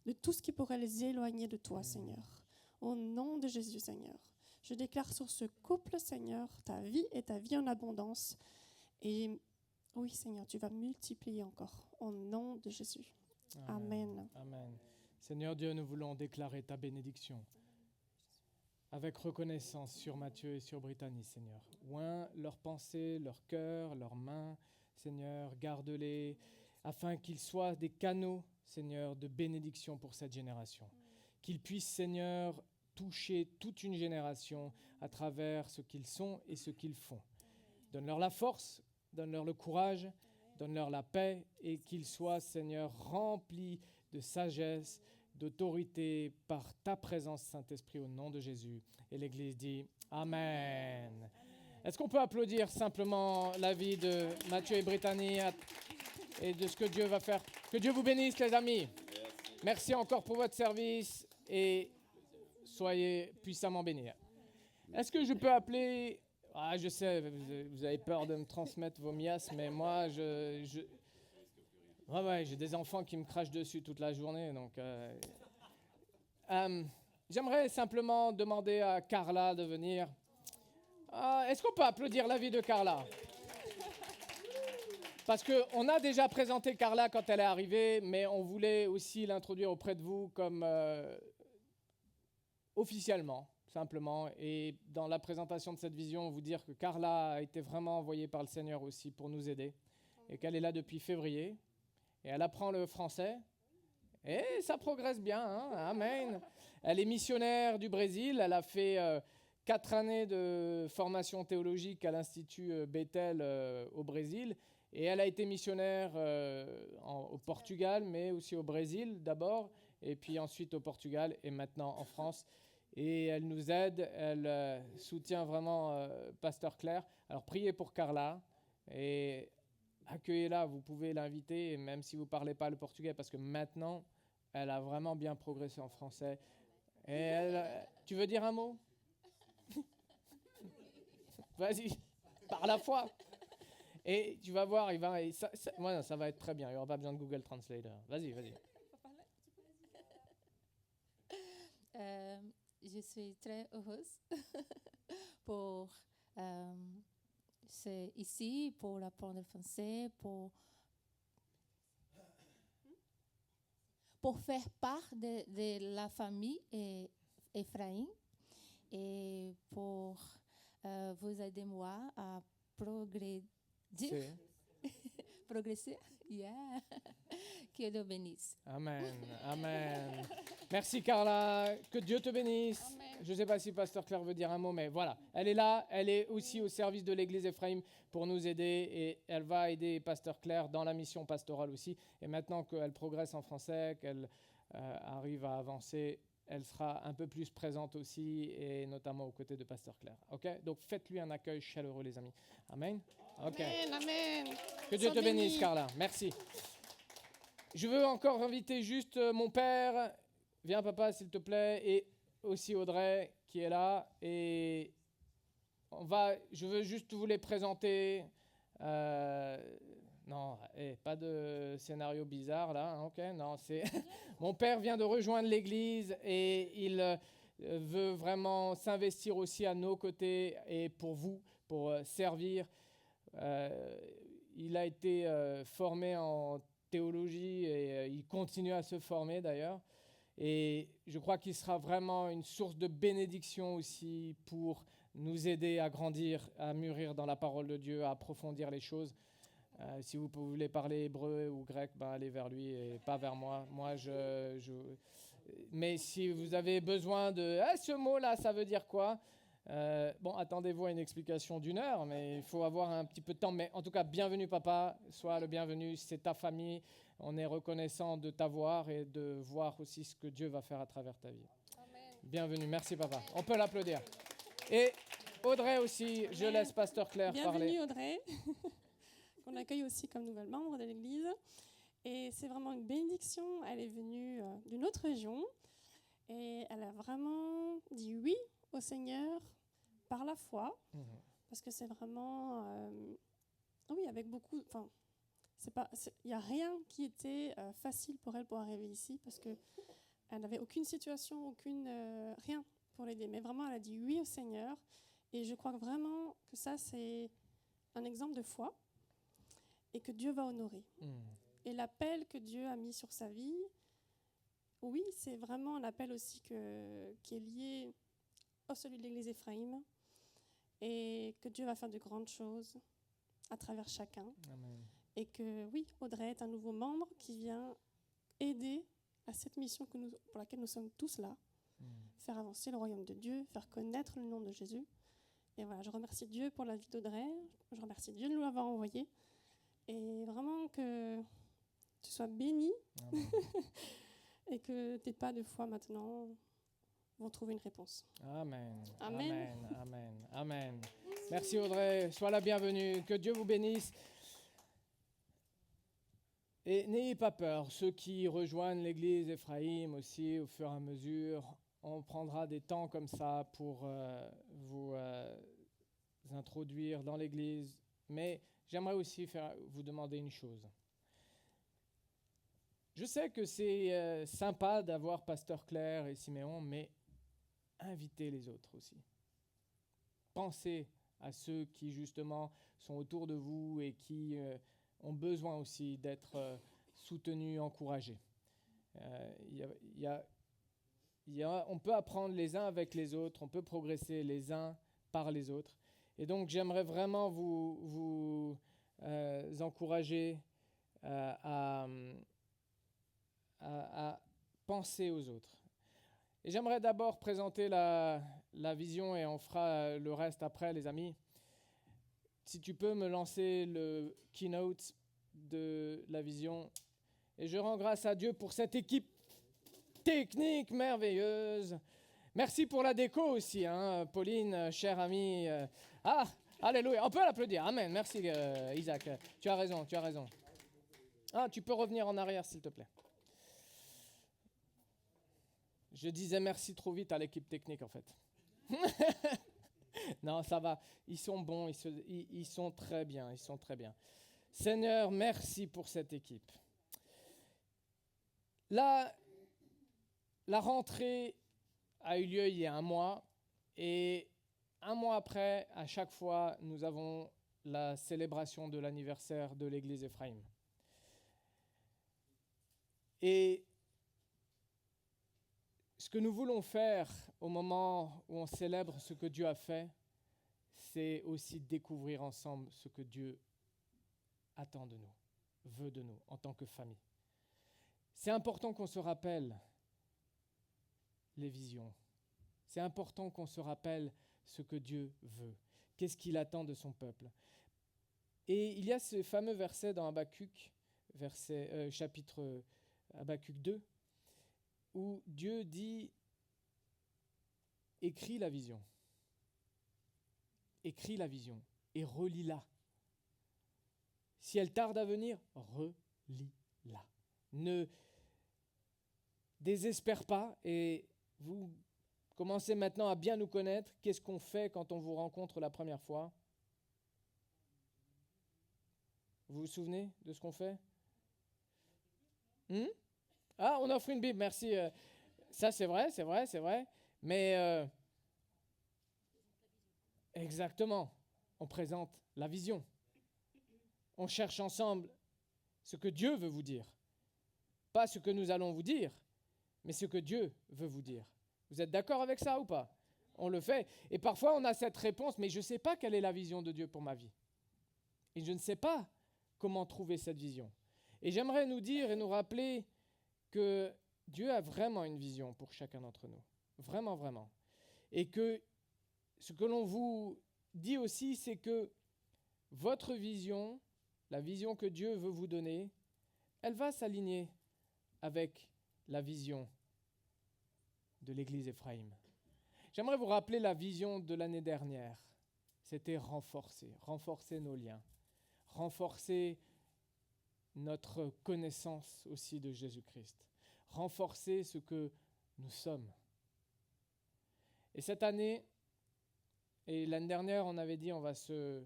de tout ce qui pourrait les éloigner de toi, Seigneur. Au nom de Jésus, Seigneur. Je déclare sur ce couple, Seigneur, ta vie et ta vie en abondance. Et oui, Seigneur, tu vas multiplier encore. Au nom de Jésus. Amen. Amen. Seigneur Dieu, nous voulons déclarer ta bénédiction avec reconnaissance sur Matthieu et sur Brittany, Seigneur. Oint leurs pensées, leur cœur, leurs mains, Seigneur, garde-les, afin qu'ils soient des canaux, Seigneur, de bénédiction pour cette génération. Qu'ils puissent, Seigneur, toucher toute une génération à travers ce qu'ils sont et ce qu'ils font. Donne-leur la force, donne-leur le courage, donne-leur la paix et qu'ils soient, Seigneur, remplis de sagesse, d'autorité par ta présence, Saint-Esprit, au nom de Jésus. Et l'Église dit Amen. Est-ce qu'on peut applaudir simplement la vie de Matthieu et Brittany et de ce que Dieu va faire? Que Dieu vous bénisse, les amis. Merci encore pour votre service et soyez puissamment bénis. Est-ce que je peux appeler... Ah, je sais, vous avez peur de me transmettre vos miasmes, mais moi, Ouais, j'ai des enfants qui me crachent dessus toute la journée, donc... J'aimerais simplement demander à Carla de venir. Est-ce qu'on peut applaudir la vie de Carla? Parce qu'on a déjà présenté Carla quand elle est arrivée, mais on voulait aussi l'introduire auprès de vous comme officiellement, simplement. Et dans la présentation de cette vision, vous dire que Carla a été vraiment envoyée par le Seigneur aussi pour nous aider, et qu'elle est là depuis février. Et elle apprend le français. Et ça progresse bien, hein? Amen. Elle est missionnaire du Brésil. Elle a fait 4 années de formation théologique à l'Institut Bethel au Brésil. Et elle a été missionnaire au Portugal, mais aussi au Brésil d'abord, et puis ensuite au Portugal et maintenant en France. Et elle nous aide, elle soutient vraiment Pasteur Claire. Alors priez pour Carla et accueillez-la, vous pouvez l'inviter, et même si vous ne parlez pas le portugais, parce que maintenant, elle a vraiment bien progressé en français. Et tu veux dire un mot? Vas-y, par la foi. Et tu vas voir, ça va être très bien, il n'y aura pas besoin de Google Translator. Vas-y. Je suis très heureuse pour... c'est ici pour apprendre le français, pour faire part de la famille Ephraim et pour vous aider moi à progresser. Yeah. Que Dieu bénisse. Amen. Merci Carla, que Dieu te bénisse. Amen. Je ne sais pas si Pasteur Claire veut dire un mot, mais voilà, elle est là, elle est aussi au service de l'Église Ephraim pour nous aider et elle va aider Pasteur Claire dans la mission pastorale aussi. Et maintenant qu'elle progresse en français, qu'elle arrive à avancer, elle sera un peu plus présente aussi, et notamment aux côtés de Pasteur Claire. Ok? Donc faites-lui un accueil chaleureux, les amis. Amen. Ok. Amen. Que Dieu te bénisse, Carla. Merci. Je veux encore inviter juste mon père. Viens, papa, s'il te plaît, et aussi Audrey qui est là. Et je veux juste vous les présenter. Non, pas de scénario bizarre là, hein, ok? Non, c'est mon père vient de rejoindre l'Église et il veut vraiment s'investir aussi à nos côtés et pour vous, pour servir. Il a été formé en théologie et il continue à se former d'ailleurs. Et je crois qu'il sera vraiment une source de bénédiction aussi pour nous aider à grandir, à mûrir dans la parole de Dieu, à approfondir les choses. Si vous voulez parler hébreu ou grec, allez vers lui et pas vers moi. Mais si vous avez besoin de ce mot-là, ça veut dire quoi? Attendez-vous à une explication d'1 heure, mais il faut avoir un petit peu de temps. Mais en tout cas, bienvenue papa, sois le bienvenu, c'est ta famille. On est reconnaissant de t'avoir et de voir aussi ce que Dieu va faire à travers ta vie. Amen. Bienvenue, merci papa. On peut l'applaudir. Et Audrey aussi, Amen. Je laisse Pasteur Claire parler. Bienvenue Audrey, qu'on accueille aussi comme nouvelle membre de l'Église. Et c'est vraiment une bénédiction. Elle est venue d'une autre région. Et elle a vraiment dit oui au Seigneur par la foi, parce que c'est vraiment, oui, avec beaucoup. Enfin, il n'y a rien qui était facile pour elle pour arriver ici, parce que elle n'avait aucune situation, rien pour l'aider. Mais vraiment, elle a dit oui au Seigneur, et je crois vraiment que ça, c'est un exemple de foi et que Dieu va honorer. Et l'appel que Dieu a mis sur sa vie, oui, c'est vraiment un appel aussi qui est lié à celui de l'Église Ephraïm, et que Dieu va faire de grandes choses à travers chacun. Amen. Et que oui, Audrey est un nouveau membre qui vient aider à cette mission pour laquelle nous sommes tous là, faire avancer le royaume de Dieu, faire connaître le nom de Jésus. Et voilà, je remercie Dieu pour la vie d'Audrey, je remercie Dieu de nous l'avoir envoyé, et vraiment que tu sois béni et que tes pas de foi maintenant vont trouver une réponse. Amen. Amen. Amen. Amen. Amen. Merci Audrey, sois la bienvenue, que Dieu vous bénisse. Et n'ayez pas peur, ceux qui rejoignent l'église Ephraïm aussi, au fur et à mesure, on prendra des temps comme ça pour vous introduire dans l'église. Mais j'aimerais aussi vous demander une chose. Je sais que c'est sympa d'avoir Pasteur Claire et Siméon, mais invitez les autres aussi. Pensez à ceux qui justement sont autour de vous et qui ont besoin aussi d'être soutenus, encouragés. On peut apprendre les uns avec les autres, on peut progresser les uns par les autres. Et donc j'aimerais vraiment vous encourager à penser aux autres. Et j'aimerais d'abord présenter la vision et on fera le reste après, les amis. Si tu peux me lancer le keynote de la vision. Et je rends grâce à Dieu pour cette équipe technique merveilleuse. Merci pour la déco aussi, hein, Pauline, chère amie. Alléluia, on peut l'applaudir. Amen, merci Isaac. Tu as raison. Tu peux revenir en arrière s'il te plaît. Je disais merci trop vite à l'équipe technique en fait. Non, ça va. Ils sont bons, ils sont très bien, Seigneur, merci pour cette équipe. La rentrée a eu lieu il y a un mois et un mois après, à chaque fois, nous avons la célébration de l'anniversaire de l'église Ephraïm. Et ce que nous voulons faire au moment où on célèbre ce que Dieu a fait, c'est aussi découvrir ensemble ce que Dieu attend de nous, veut de nous en tant que famille. C'est important qu'on se rappelle les visions. C'est important qu'on se rappelle ce que Dieu veut. Qu'est-ce qu'il attend de son peuple. Et il y a ce fameux verset dans Habakkuk, chapitre Habakkuk 2, où Dieu dit « Écris la vision et relis-la. Si elle tarde à venir, relis-la. Ne désespère pas et vous commencez maintenant à bien nous connaître. Qu'est-ce qu'on fait quand on vous rencontre la première fois ? Vous vous souvenez de ce qu'on fait ? On offre une Bible, merci. Ça, c'est vrai. Mais exactement, on présente la vision. On cherche ensemble ce que Dieu veut vous dire. Pas ce que nous allons vous dire, mais ce que Dieu veut vous dire. Vous êtes d'accord avec ça ou pas ? On le fait. Et parfois, on a cette réponse, mais je ne sais pas quelle est la vision de Dieu pour ma vie. Et je ne sais pas comment trouver cette vision. Et j'aimerais nous dire et nous rappeler que Dieu a vraiment une vision pour chacun d'entre nous. Vraiment, vraiment. Et que ce que l'on vous dit aussi, c'est que votre vision, la vision que Dieu veut vous donner, elle va s'aligner avec la vision de l'église Ephraïm. J'aimerais vous rappeler la vision de l'année dernière. C'était renforcer nos liens, renforcer notre connaissance aussi de Jésus-Christ, renforcer ce que nous sommes. Et cette année, et l'année dernière, on avait dit on va se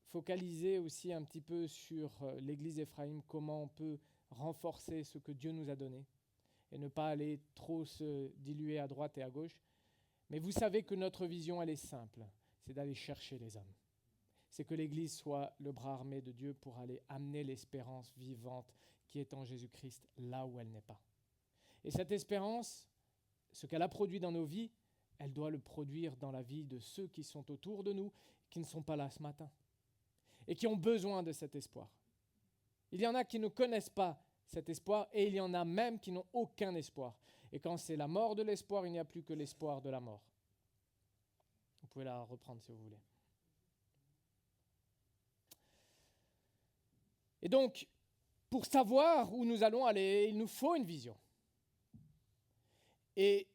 focaliser aussi un petit peu sur l'église Ephraim, comment on peut renforcer ce que Dieu nous a donné et ne pas aller trop se diluer à droite et à gauche. Mais vous savez que notre vision, elle est simple, c'est d'aller chercher les hommes. C'est que l'Église soit le bras armé de Dieu pour aller amener l'espérance vivante qui est en Jésus-Christ là où elle n'est pas. Et cette espérance, ce qu'elle a produit dans nos vies, elle doit le produire dans la vie de ceux qui sont autour de nous, qui ne sont pas là ce matin, et qui ont besoin de cet espoir. Il y en a qui ne connaissent pas cet espoir, et il y en a même qui n'ont aucun espoir. Et quand c'est la mort de l'espoir, il n'y a plus que l'espoir de la mort. Vous pouvez la reprendre si vous voulez. Et donc, pour savoir où nous allons aller, il nous faut une vision. Et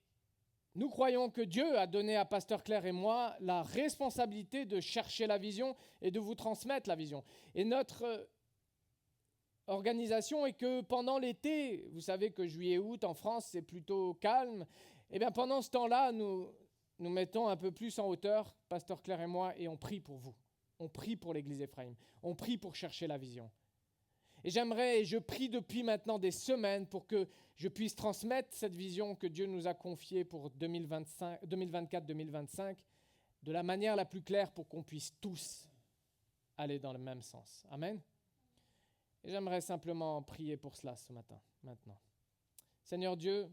nous croyons que Dieu a donné à Pasteur Claire et moi la responsabilité de chercher la vision et de vous transmettre la vision. Et notre organisation est que pendant l'été, vous savez que juillet-août en France, c'est plutôt calme, et bien pendant ce temps-là, nous mettons un peu plus en hauteur, Pasteur Claire et moi, et on prie pour vous. On prie pour l'église Ephraim. On prie pour chercher la vision. Et je prie depuis maintenant des semaines pour que je puisse transmettre cette vision que Dieu nous a confiée pour 2024-2025 de la manière la plus claire pour qu'on puisse tous aller dans le même sens. Amen. Et j'aimerais simplement prier pour cela ce matin, maintenant. Seigneur Dieu,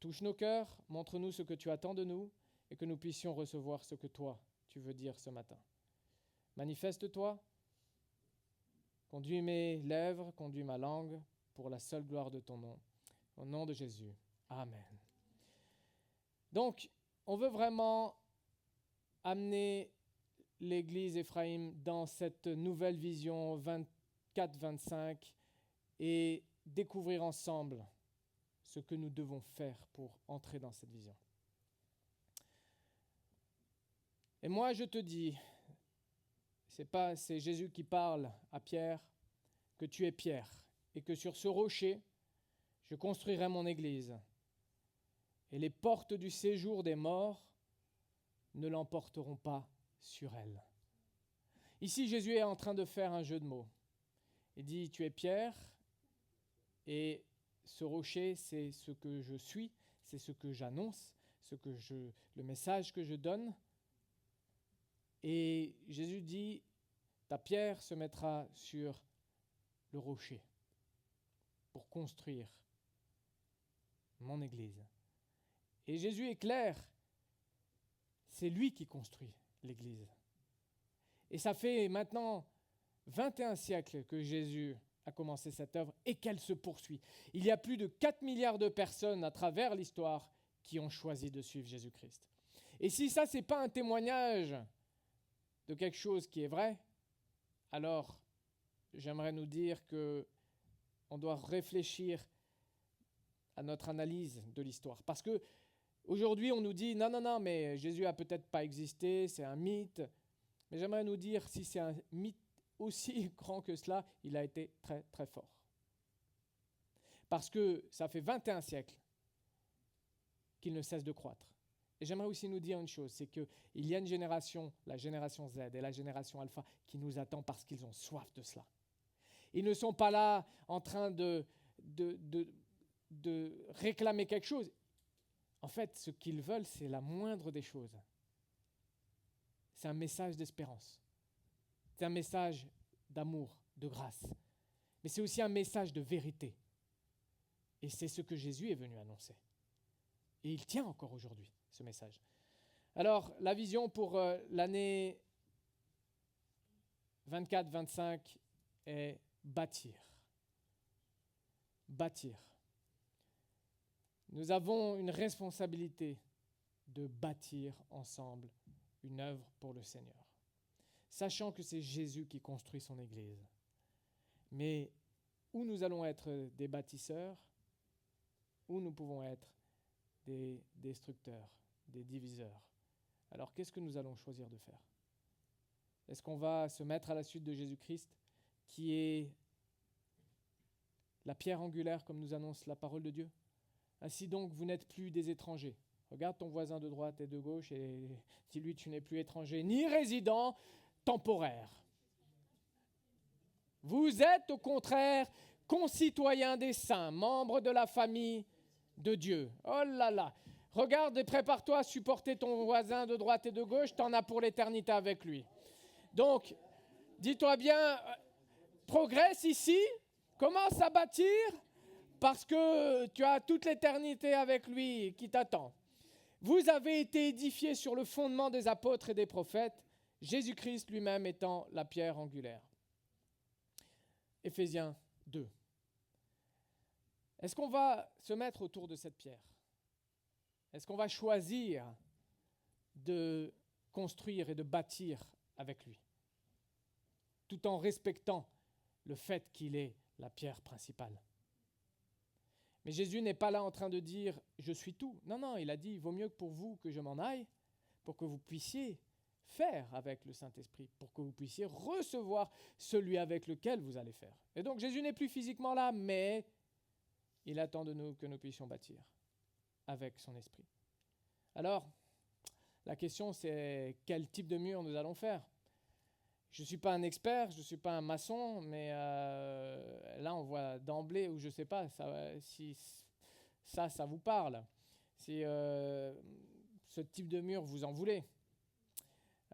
touche nos cœurs, montre-nous ce que tu attends de nous et que nous puissions recevoir ce que toi, tu veux dire ce matin. Manifeste-toi. Conduis mes lèvres, conduis ma langue pour la seule gloire de ton nom. Au nom de Jésus. Amen. Donc, on veut vraiment amener l'église Ephraim dans cette nouvelle vision 24-25 et découvrir ensemble ce que nous devons faire pour entrer dans cette vision. Et moi, je te dis, c'est Jésus qui parle à Pierre, que tu es Pierre, et que sur ce rocher, je construirai mon église, et les portes du séjour des morts ne l'emporteront pas sur elle. Ici, Jésus est en train de faire un jeu de mots. Il dit, tu es Pierre, et ce rocher, c'est ce que je suis, c'est ce que j'annonce, le message que je donne. Et Jésus dit, ta pierre se mettra sur le rocher pour construire mon église. Et Jésus est clair, c'est lui qui construit l'église. Et ça fait maintenant 21 siècles que Jésus a commencé cette œuvre et qu'elle se poursuit. Il y a plus de 4 milliards de personnes à travers l'histoire qui ont choisi de suivre Jésus-Christ. Et si ça, ce n'est pas un témoignage de quelque chose qui est vrai, alors j'aimerais nous dire qu'on doit réfléchir à notre analyse de l'histoire. Parce que aujourd'hui, on nous dit non, mais Jésus a peut-être pas existé, c'est un mythe. Mais j'aimerais nous dire, si c'est un mythe aussi grand que cela, il a été très, très fort. Parce que ça fait 21 siècles qu'il ne cesse de croître. Et j'aimerais aussi nous dire une chose, c'est qu'il y a une génération, la génération Z et la génération Alpha, qui nous attend parce qu'ils ont soif de cela. Ils ne sont pas là en train de réclamer quelque chose. En fait, ce qu'ils veulent, c'est la moindre des choses. C'est un message d'espérance. C'est un message d'amour, de grâce. Mais c'est aussi un message de vérité. Et c'est ce que Jésus est venu annoncer. Et il tient encore aujourd'hui, ce message. Alors, la vision pour l'année 24-25 est bâtir. Bâtir. Nous avons une responsabilité de bâtir ensemble une œuvre pour le Seigneur, sachant que c'est Jésus qui construit son Église. Mais où nous allons être des bâtisseurs, où nous pouvons être des destructeurs, des diviseurs. Alors qu'est-ce que nous allons choisir de faire? Est-ce qu'on va se mettre à la suite de Jésus-Christ, qui est la pierre angulaire comme nous annonce la parole de Dieu. Ainsi donc, vous n'êtes plus des étrangers. Regarde ton voisin de droite et de gauche et dis-lui, tu n'es plus étranger ni résident temporaire. Vous êtes au contraire concitoyens des saints, membres de la famille de Dieu. Oh là là! Regarde et prépare-toi à supporter ton voisin de droite et de gauche, t'en as pour l'éternité avec lui. Donc, dis-toi bien, progresse ici, commence à bâtir, parce que tu as toute l'éternité avec lui qui t'attend. Vous avez été édifiés sur le fondement des apôtres et des prophètes, Jésus-Christ lui-même étant la pierre angulaire. Éphésiens 2. Est-ce qu'on va se mettre autour de cette pierre ? Est-ce qu'on va choisir de construire et de bâtir avec lui, tout en respectant le fait qu'il est la pierre principale ? Mais Jésus n'est pas là en train de dire « je suis tout ». Non, non, il a dit « il vaut mieux pour vous que je m'en aille, pour que vous puissiez faire avec le Saint-Esprit, pour que vous puissiez recevoir celui avec lequel vous allez faire ». Et donc Jésus n'est plus physiquement là, mais il attend de nous que nous puissions bâtir avec son esprit. Alors, la question c'est quel type de mur nous allons faire ? Je ne suis pas un expert, je ne suis pas un maçon, mais là on voit d'emblée, ou je ne sais pas si ça vous parle, si ce type de mur vous en voulez.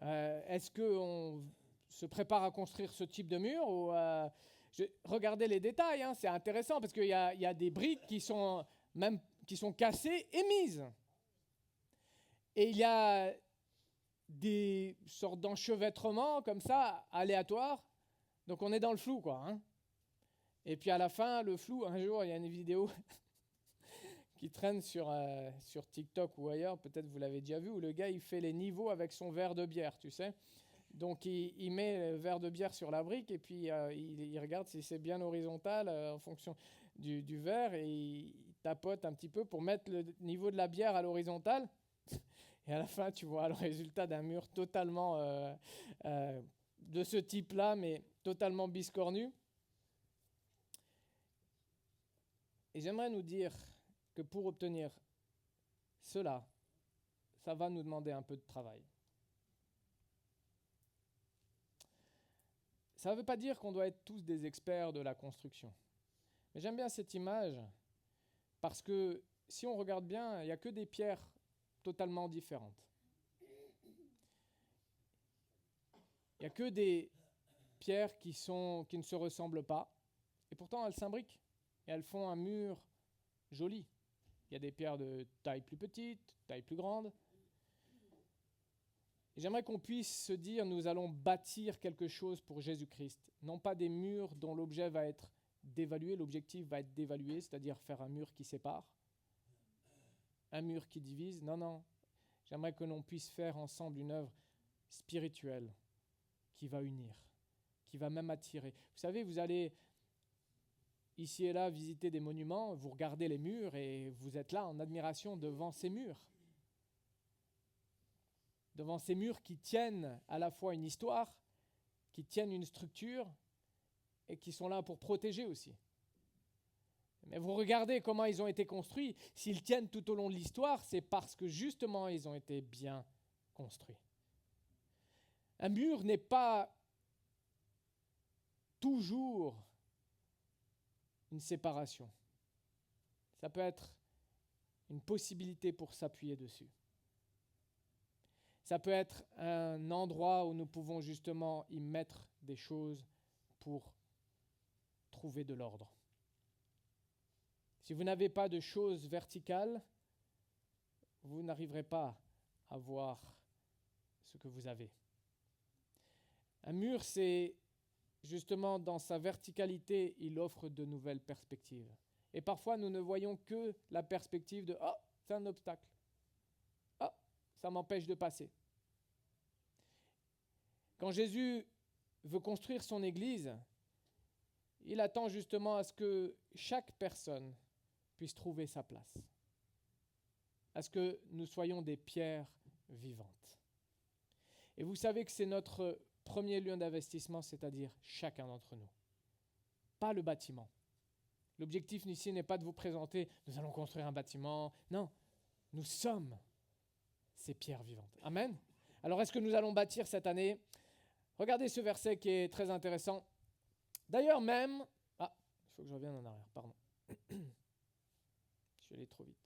Est-ce qu'on se prépare à construire ce type de mur ou regardez les détails, hein, c'est intéressant parce qu'il y a des briques qui sont cassées et mises. Et il y a des sortes d'enchevêtrements comme ça, aléatoires. Donc on est dans le flou, quoi. Hein. Et puis à la fin, le flou, un jour, il y a une vidéo qui traîne sur TikTok ou ailleurs, peut-être vous l'avez déjà vu, où le gars, il fait les niveaux avec son verre de bière, tu sais. Donc il met le verre de bière sur la brique et puis il regarde si c'est bien horizontal en fonction du verre et il tapote un petit peu pour mettre le niveau de la bière à l'horizontale. Et à la fin, tu vois le résultat d'un mur totalement de ce type-là, mais totalement biscornu. Et j'aimerais nous dire que pour obtenir cela, ça va nous demander un peu de travail. Ça ne veut pas dire qu'on doit être tous des experts de la construction. Mais j'aime bien cette image parce que si on regarde bien, il n'y a que des pierres totalement différentes. Il n'y a que des pierres qui ne se ressemblent pas et pourtant elles s'imbriquent et elles font un mur joli. Il y a des pierres de taille plus petite, taille plus grande. Et j'aimerais qu'on puisse se dire, nous allons bâtir quelque chose pour Jésus-Christ. Non pas des murs dont l'objet va être d'évaluer, l'objectif va être d'évaluer, c'est-à-dire faire un mur qui sépare, un mur qui divise. Non, non. J'aimerais que l'on puisse faire ensemble une œuvre spirituelle qui va unir, qui va même attirer. Vous savez, vous allez ici et là visiter des monuments, vous regardez les murs et vous êtes là en admiration devant ces murs. Devant ces murs qui tiennent à la fois une histoire, qui tiennent une structure et qui sont là pour protéger aussi. Mais vous regardez comment ils ont été construits. S'ils tiennent tout au long de l'histoire, c'est parce que justement ils ont été bien construits. Un mur n'est pas toujours une séparation. Ça peut être une possibilité pour s'appuyer dessus. Ça peut être un endroit où nous pouvons justement y mettre des choses pour trouver de l'ordre. Si vous n'avez pas de choses verticales, vous n'arriverez pas à voir ce que vous avez. Un mur, c'est justement dans sa verticalité, il offre de nouvelles perspectives. Et parfois, nous ne voyons que la perspective de « Oh, c'est un obstacle. Oh, ça m'empêche de passer. » Quand Jésus veut construire son Église, il attend justement à ce que chaque personne puisse trouver sa place, à ce que nous soyons des pierres vivantes. Et vous savez que c'est notre premier lieu d'investissement, c'est-à-dire chacun d'entre nous. Pas le bâtiment, L'objectif ici n'est pas de vous présenter, nous allons construire un bâtiment. Non, nous sommes ces pierres vivantes. Amen. Alors, est-ce que nous allons bâtir cette année? Regardez ce verset qui est très intéressant. D'ailleurs même... Ah, il faut que je revienne en arrière, pardon. Je suis allé trop vite.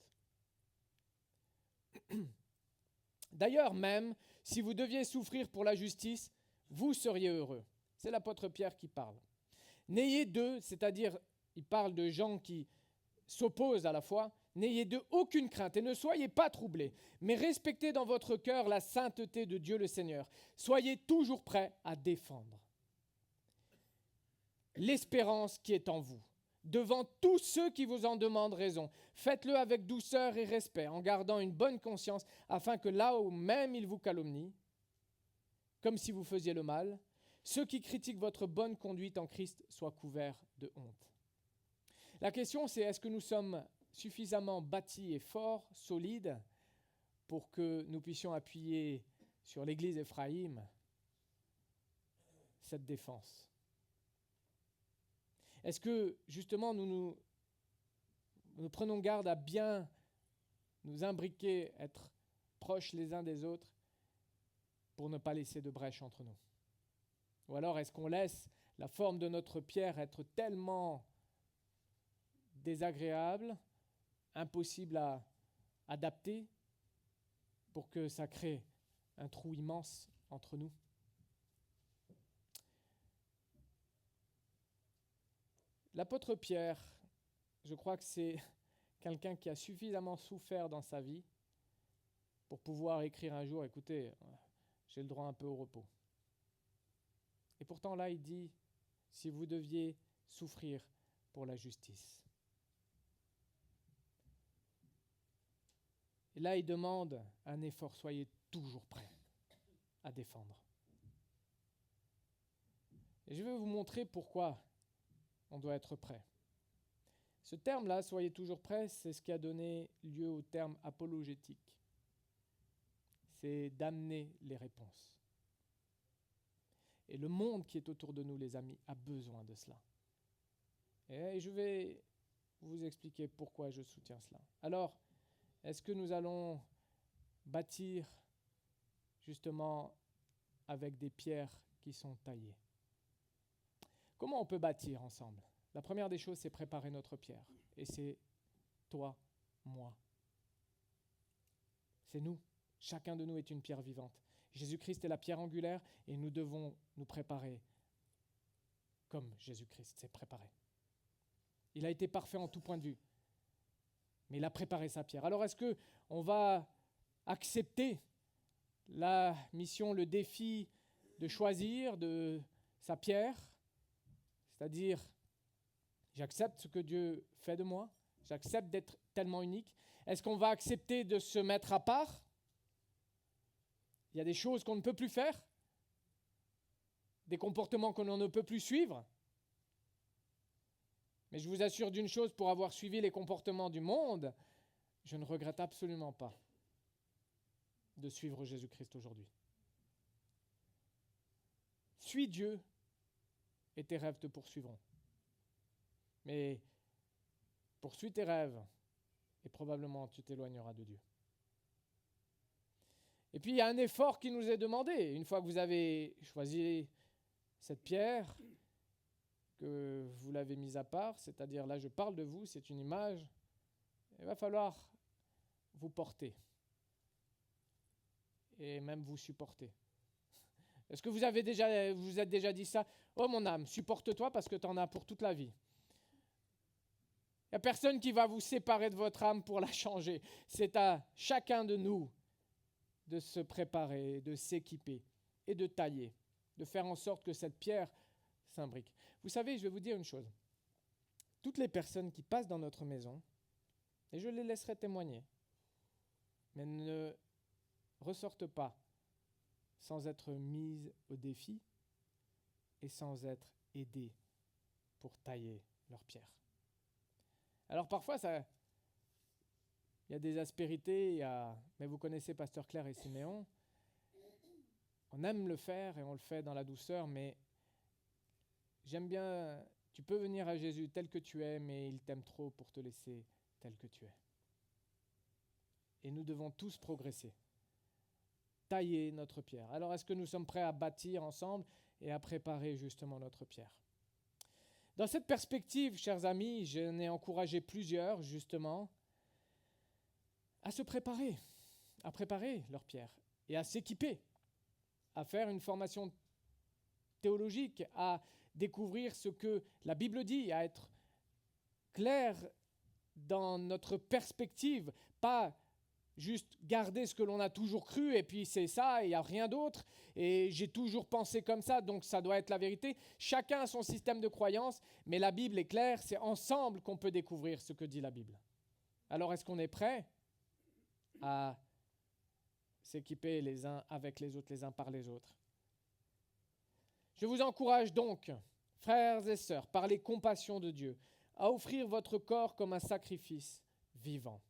D'ailleurs même, si vous deviez souffrir pour la justice, vous seriez heureux. C'est l'apôtre Pierre qui parle. N'ayez d'eux, c'est-à-dire, il parle de gens qui s'opposent à la foi, n'ayez d'eux aucune crainte et ne soyez pas troublés, mais respectez dans votre cœur la sainteté de Dieu le Seigneur. Soyez toujours prêts à défendre l'espérance qui est en vous, devant tous ceux qui vous en demandent raison. Faites-le avec douceur et respect, en gardant une bonne conscience, afin que là où même ils vous calomnient, comme si vous faisiez le mal, ceux qui critiquent votre bonne conduite en Christ soient couverts de honte. La question, c'est est-ce que nous sommes suffisamment bâtis et forts, solides, pour que nous puissions appuyer sur l'église Ephraïm cette défense? Est-ce que, justement, nous prenons garde à bien nous imbriquer, être proches les uns des autres, pour ne pas laisser de brèche entre nous? Ou alors, est-ce qu'on laisse la forme de notre pierre être tellement désagréable, impossible à adapter, pour que ça crée un trou immense entre nous? L'apôtre Pierre, je crois que c'est quelqu'un qui a suffisamment souffert dans sa vie pour pouvoir écrire un jour, écoutez, j'ai le droit un peu au repos. Et pourtant là, il dit, si vous deviez souffrir pour la justice. Et là, il demande un effort, soyez toujours prêts à défendre. Et je vais vous montrer pourquoi on doit être prêt. Ce terme-là, soyez toujours prêts, c'est ce qui a donné lieu au terme apologétique. C'est d'amener les réponses. Et le monde qui est autour de nous, les amis, a besoin de cela. Et je vais vous expliquer pourquoi je soutiens cela. Alors, est-ce que nous allons bâtir justement avec des pierres qui sont taillées? Comment on peut bâtir ensemble? La première des choses, c'est préparer notre pierre. Et c'est toi, moi. C'est nous. Chacun de nous est une pierre vivante. Jésus-Christ est la pierre angulaire et nous devons nous préparer comme Jésus-Christ s'est préparé. Il a été parfait en tout point de vue, mais il a préparé sa pierre. Alors est-ce qu'on va accepter la mission, le défi de choisir de sa pierre, c'est-à-dire j'accepte ce que Dieu fait de moi, j'accepte d'être tellement unique. Est-ce qu'on va accepter de se mettre à part? Il y a des choses qu'on ne peut plus faire, des comportements que l'on ne peut plus suivre. Mais je vous assure d'une chose, pour avoir suivi les comportements du monde, je ne regrette absolument pas de suivre Jésus-Christ aujourd'hui. Suis Dieu et tes rêves te poursuivront. Mais poursuis tes rêves et probablement tu t'éloigneras de Dieu. Et puis il y a un effort qui nous est demandé. Une fois que vous avez choisi cette pierre, que vous l'avez mise à part, c'est-à-dire là je parle de vous, c'est une image, il va falloir vous porter et même vous supporter. Est-ce que vous vous êtes déjà dit ça? Oh mon âme, supporte-toi parce que tu en as pour toute la vie. Il n'y a personne qui va vous séparer de votre âme pour la changer. C'est à chacun de nous de se préparer, de s'équiper et de tailler, de faire en sorte que cette pierre s'imbrique. Vous savez, je vais vous dire une chose. Toutes les personnes qui passent dans notre maison, et je les laisserai témoigner, mais ne ressortent pas sans être mises au défi et sans être aidées pour tailler leur pierre. Alors parfois, il y a des aspérités, mais vous connaissez Pasteur Claire et Siméon. On aime le faire et on le fait dans la douceur, mais j'aime bien Tu peux venir à Jésus tel que tu es, mais il t'aime trop pour te laisser tel que tu es. Et nous devons tous progresser. Tailler notre pierre. Alors, est-ce que nous sommes prêts à bâtir ensemble et à préparer justement notre pierre? Dans cette perspective, chers amis, j'en ai encouragé plusieurs, justement, à se préparer, à préparer leur pierre et à s'équiper, à faire une formation théologique, à découvrir ce que la Bible dit, à être clair dans notre perspective, pas juste garder ce que l'on a toujours cru et puis c'est ça et il n'y a rien d'autre et j'ai toujours pensé comme ça donc ça doit être la vérité. Chacun a son système de croyance, mais la Bible est claire, c'est ensemble qu'on peut découvrir ce que dit la Bible. Alors est-ce qu'on est prêt à s'équiper les uns avec les autres, les uns par les autres? Je vous encourage donc, frères et sœurs, par les compassions de Dieu, à offrir votre corps comme un sacrifice vivant,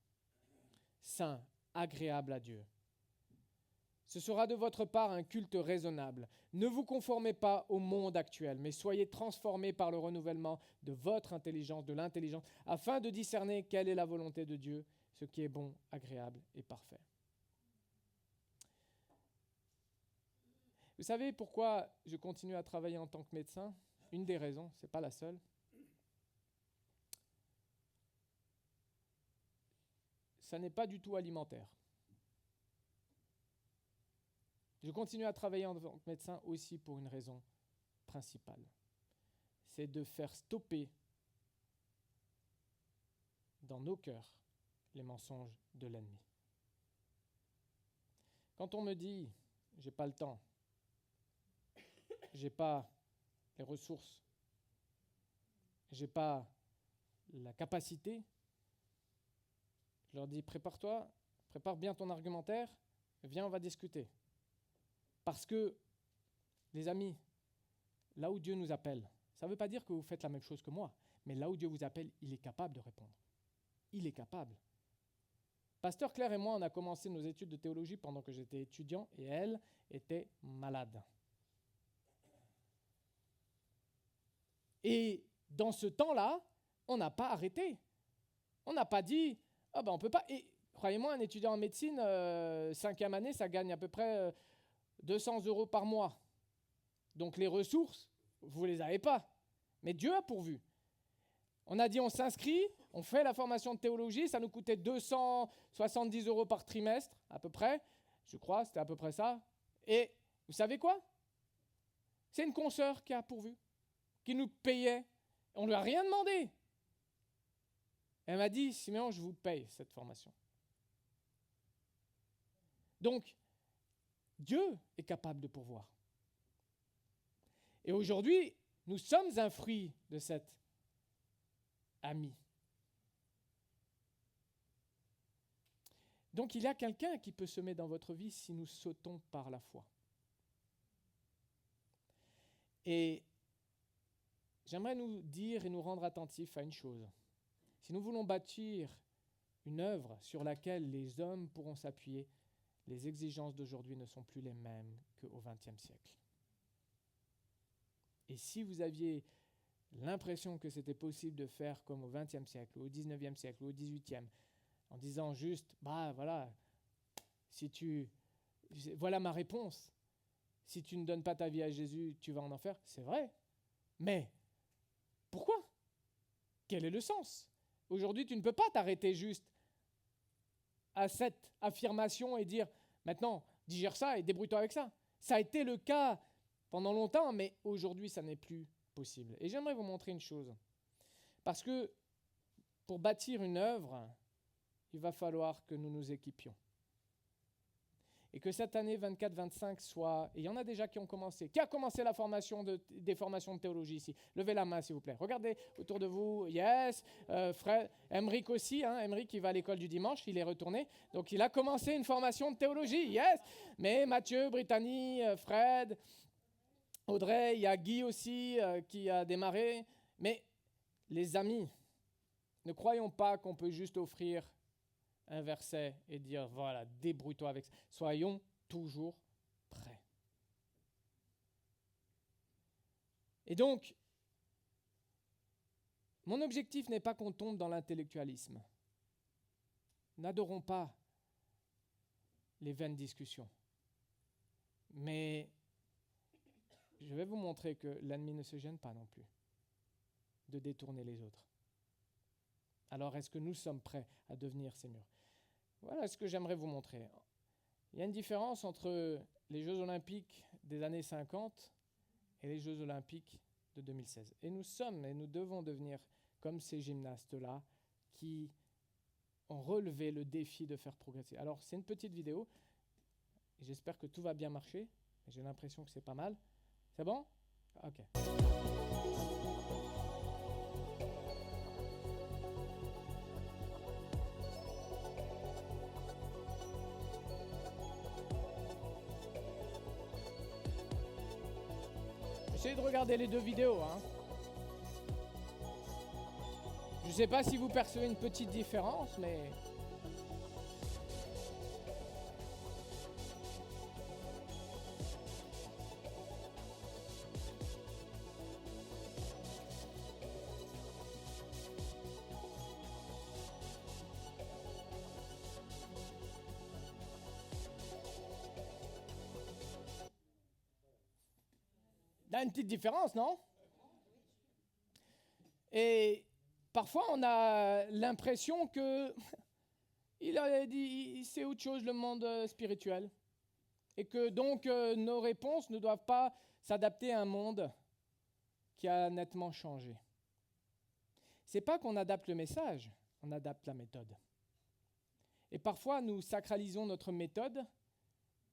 saint, agréable à Dieu. Ce sera de votre part un culte raisonnable. Ne vous conformez pas au monde actuel, mais soyez transformés par le renouvellement de votre intelligence, de l'intelligence, afin de discerner quelle est la volonté de Dieu, ce qui est bon, agréable et parfait. Vous savez pourquoi je continue à travailler en tant que médecin? Une des raisons, ce n'est pas la seule. Ça n'est pas du tout alimentaire. Je continue à travailler en tant que médecin aussi pour une raison principale. C'est de faire stopper dans nos cœurs les mensonges de l'ennemi. Quand on me dit « j'ai pas le temps », « j'ai pas les ressources », « j'ai pas la capacité », je leur dis, prépare-toi, prépare bien ton argumentaire, viens, on va discuter. Parce que, les amis, là où Dieu nous appelle, ça ne veut pas dire que vous faites la même chose que moi, mais là où Dieu vous appelle, il est capable de répondre. Il est capable. Pasteur Claire et moi, on a commencé nos études de théologie pendant que j'étais étudiant et elle était malade. Et dans ce temps-là, on n'a pas arrêté. On n'a pas dit... Ah ben on peut pas. Et croyez-moi, un étudiant en médecine, 5e année, ça gagne à peu près 200 € par mois. Donc les ressources, vous ne les avez pas. Mais Dieu a pourvu. On a dit on s'inscrit, on fait la formation de théologie, ça nous coûtait 270 € par trimestre, à peu près. Je crois, c'était à peu près ça. Et vous savez quoi? C'est une consoeur qui a pourvu, qui nous payait. On ne lui a rien demandé. Elle m'a dit, Siméon, je vous paye cette formation. Donc, Dieu est capable de pourvoir. Et aujourd'hui, nous sommes un fruit de cet ami. Donc, il y a quelqu'un qui peut semer dans votre vie si nous sautons par la foi. Et j'aimerais nous dire et nous rendre attentifs à une chose. Si nous voulons bâtir une œuvre sur laquelle les hommes pourront s'appuyer, les exigences d'aujourd'hui ne sont plus les mêmes qu'au XXe siècle. Et si vous aviez l'impression que c'était possible de faire comme au XXe siècle, ou au XIXe siècle, ou au XVIIIe, en disant juste, voilà, voilà ma réponse, si tu ne donnes pas ta vie à Jésus, tu vas en enfer, c'est vrai. Mais pourquoi? Quel est le sens? Aujourd'hui, tu ne peux pas t'arrêter juste à cette affirmation et dire « Maintenant, digère ça et débrouille-toi avec ça ». Ça a été le cas pendant longtemps, mais aujourd'hui, ça n'est plus possible. Et j'aimerais vous montrer une chose. Parce que pour bâtir une œuvre, il va falloir que nous nous équipions. Et que cette année 24-25 soit... Et il y en a déjà qui ont commencé. Qui a commencé la formation des formations de théologie ici? Levez la main, s'il vous plaît. Regardez autour de vous. Yes. Frère Emeric aussi. Emeric, il va à l'école du dimanche. Il est retourné. Donc, il a commencé une formation de théologie. Yes. Mais Mathieu, Brittany, Fred, Audrey, il y a Guy aussi qui a démarré. Mais les amis, ne croyons pas qu'on peut juste offrir un verset et dire, voilà, débrouille-toi avec ça. Soyons toujours prêts. Et donc, Mon objectif n'est pas qu'on tombe dans l'intellectualisme. N'adorons pas les vaines discussions. Mais je vais vous montrer que l'ennemi ne se gêne pas non plus de détourner les autres. Alors, est-ce que nous sommes prêts à devenir ces murs? Voilà ce que j'aimerais vous montrer. Il y a une différence entre les Jeux Olympiques des années 50 et les Jeux Olympiques de 2016. Et nous sommes et nous devons devenir comme ces gymnastes-là qui ont relevé le défi de faire progresser. Alors, c'est une petite vidéo. J'espère que tout va bien marcher. J'ai l'impression que c'est pas mal. C'est bon? OK. Essayez de regarder les deux vidéos. Je ne sais pas si vous percevez une petite différence, mais... Il y a une petite différence, non? Et parfois, on a l'impression que il a dit c'est autre chose, le monde spirituel. Et que donc nos réponses ne doivent pas s'adapter à un monde qui a nettement changé. Ce n'est pas qu'on adapte le message, on adapte la méthode. Et parfois, nous sacralisons notre méthode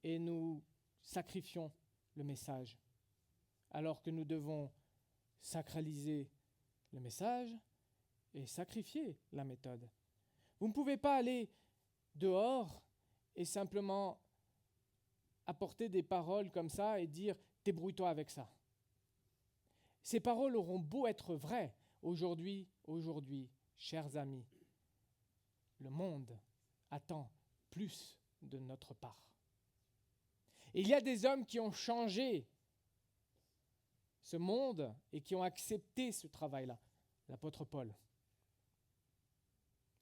et nous sacrifions le message. Alors que nous devons sacraliser le message et sacrifier la méthode. Vous ne pouvez pas aller dehors et simplement apporter des paroles comme ça et dire « débrouille-toi avec ça ». Ces paroles auront beau être vraies. Aujourd'hui, chers amis, le monde attend plus de notre part. Et il y a des hommes qui ont changé ce monde et qui ont accepté ce travail-là. L'apôtre Paul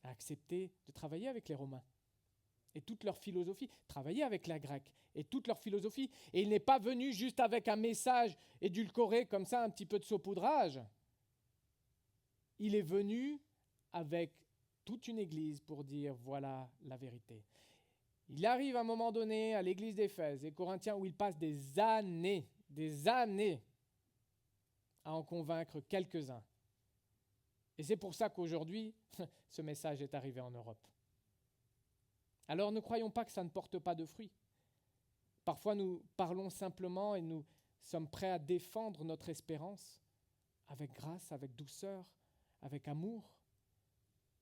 a accepté de travailler avec les Romains et toute leur philosophie, travailler avec la grecque et toute leur philosophie. Et il n'est pas venu juste avec un message édulcoré comme ça, un petit peu de saupoudrage. Il est venu avec toute une église pour dire voilà la vérité. Il arrive à un moment donné à l'église d'Éphèse et Corinthiens où il passe des années à en convaincre quelques-uns. Et c'est pour ça qu'aujourd'hui, ce message est arrivé en Europe. Alors ne croyons pas que ça ne porte pas de fruits. Parfois nous parlons simplement et nous sommes prêts à défendre notre espérance avec grâce, avec douceur, avec amour,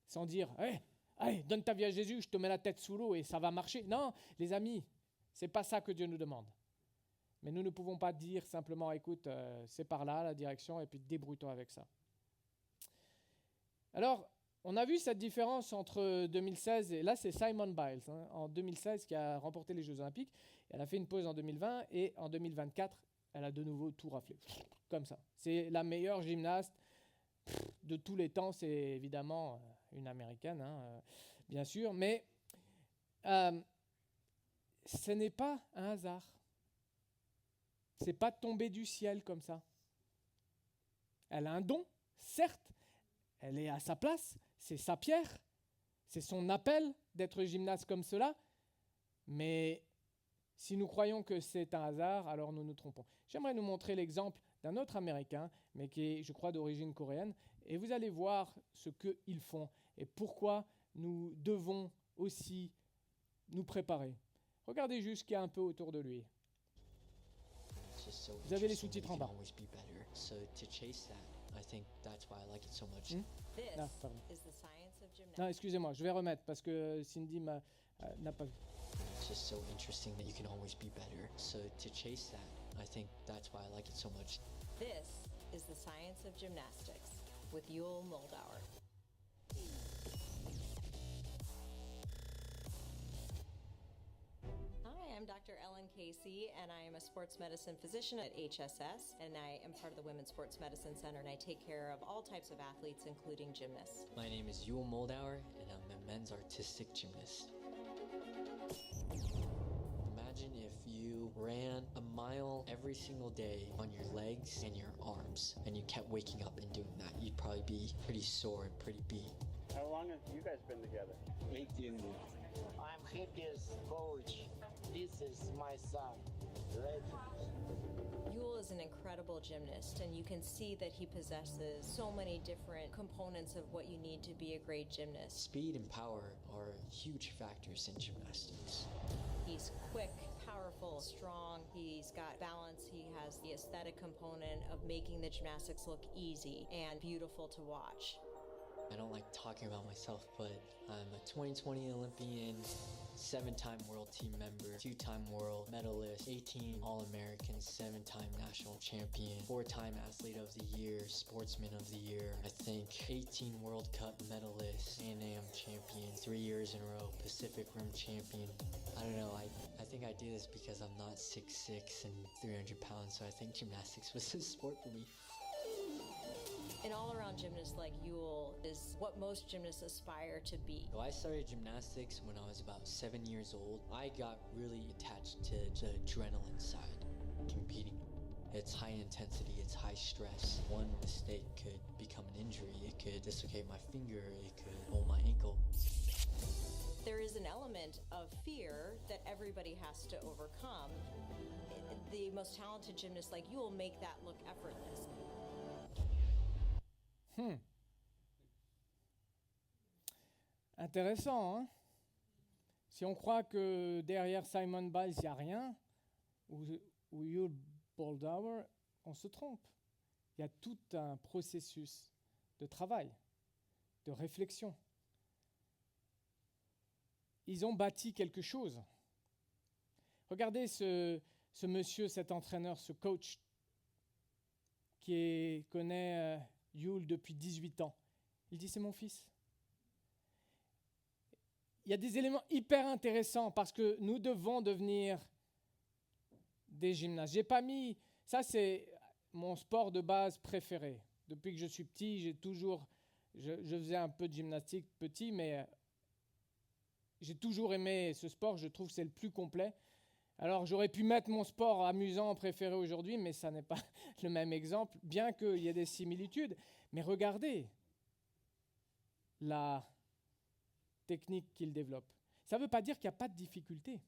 sans dire « Allez, donne ta vie à Jésus, je te mets la tête sous l'eau et ça va marcher ». Non, les amis, ce n'est pas ça que Dieu nous demande. Mais nous ne pouvons pas dire simplement, écoute, c'est par là la direction et puis débrouille-toi avec ça. Alors, on a vu cette différence entre 2016 et là, c'est Simone Biles, en 2016 qui a remporté les Jeux Olympiques. Elle a fait une pause en 2020 et en 2024, elle a de nouveau tout raflé, comme ça. C'est la meilleure gymnaste de tous les temps, c'est évidemment une Américaine, bien sûr, mais ce n'est pas un hasard. Ce n'est pas tombé du ciel comme ça. Elle a un don, certes, elle est à sa place, c'est sa pierre, c'est son appel d'être gymnaste comme cela, mais si nous croyons que c'est un hasard, alors nous nous trompons. J'aimerais nous montrer l'exemple d'un autre Américain, mais qui est, je crois, d'origine coréenne, et vous allez voir ce qu'ils font et pourquoi nous devons aussi nous préparer. Regardez juste ce qu'il y a un peu autour de lui. Vous avez les sous-titres en bas. Non, excusez-moi, je vais remettre parce que Cindy n'a pas vu. It's just so interesting that you can always be better. So to chase that, I think that's why I like it so much. This is the science of gymnastics with Yul Moldauer. Hi, I'm Dr. Ellen Casey, and I am a sports medicine physician at HSS, and I am part of the Women's Sports Medicine Center, and I take care of all types of athletes, including gymnasts. My name is Yul Moldauer, and I'm a men's artistic gymnast. Imagine if you ran a mile every single day on your legs and your arms, and you kept waking up and doing that. You'd probably be pretty sore and pretty beat. How long have you guys been together? 18 months. I'm happiest coach. This is my son, Reggie. Yul is an incredible gymnast, and you can see that he possesses so many different components of what you need to be a great gymnast. Speed and power are huge factors in gymnastics. He's quick, powerful, strong. He's got balance. He has the aesthetic component of making the gymnastics look easy and beautiful to watch. I don't like talking about myself, but I'm a 2020 Olympian, 7-time world team member, 2-time world medalist, 18 All-American, 7-time national champion, 4-time athlete of the year, sportsman of the year, I think 18 World Cup medalist, Pan-Am champion, 3 years in a row, Pacific Rim champion. I don't know, I think I do this because I'm not 6'6" and 300 pounds, so I think gymnastics was a sport for me. An all-around gymnast like Yul is what most gymnasts aspire to be. So I started gymnastics when I was about 7 years old. I got really attached to the adrenaline side, competing. It's high intensity, it's high stress. One mistake could become an injury. It could dislocate my finger, it could pull my ankle. There is an element of fear that everybody has to overcome. The most talented gymnasts like Yul make that look effortless. Intéressant, hein? Si on croit que derrière Simon Biles, il n'y a rien, ou Yul Moldauer, on se trompe. Il y a tout un processus de travail, de réflexion. Ils ont bâti quelque chose. Regardez ce monsieur, cet entraîneur, ce coach qui connaît Yul depuis 18 ans. Il dit, c'est mon fils. Il y a des éléments hyper intéressants parce que nous devons devenir des gymnastes. J'ai pas mis... Ça, c'est mon sport de base préféré. Depuis que je suis petit, je faisais un peu de gymnastique petit, mais j'ai toujours aimé ce sport. Je trouve que c'est le plus complet. Alors, j'aurais pu mettre mon sport amusant préféré aujourd'hui, mais ça n'est pas le même exemple, bien qu'il y ait des similitudes. Mais regardez la technique qu'il développe. Ça ne veut pas dire qu'il n'y a pas de difficulté.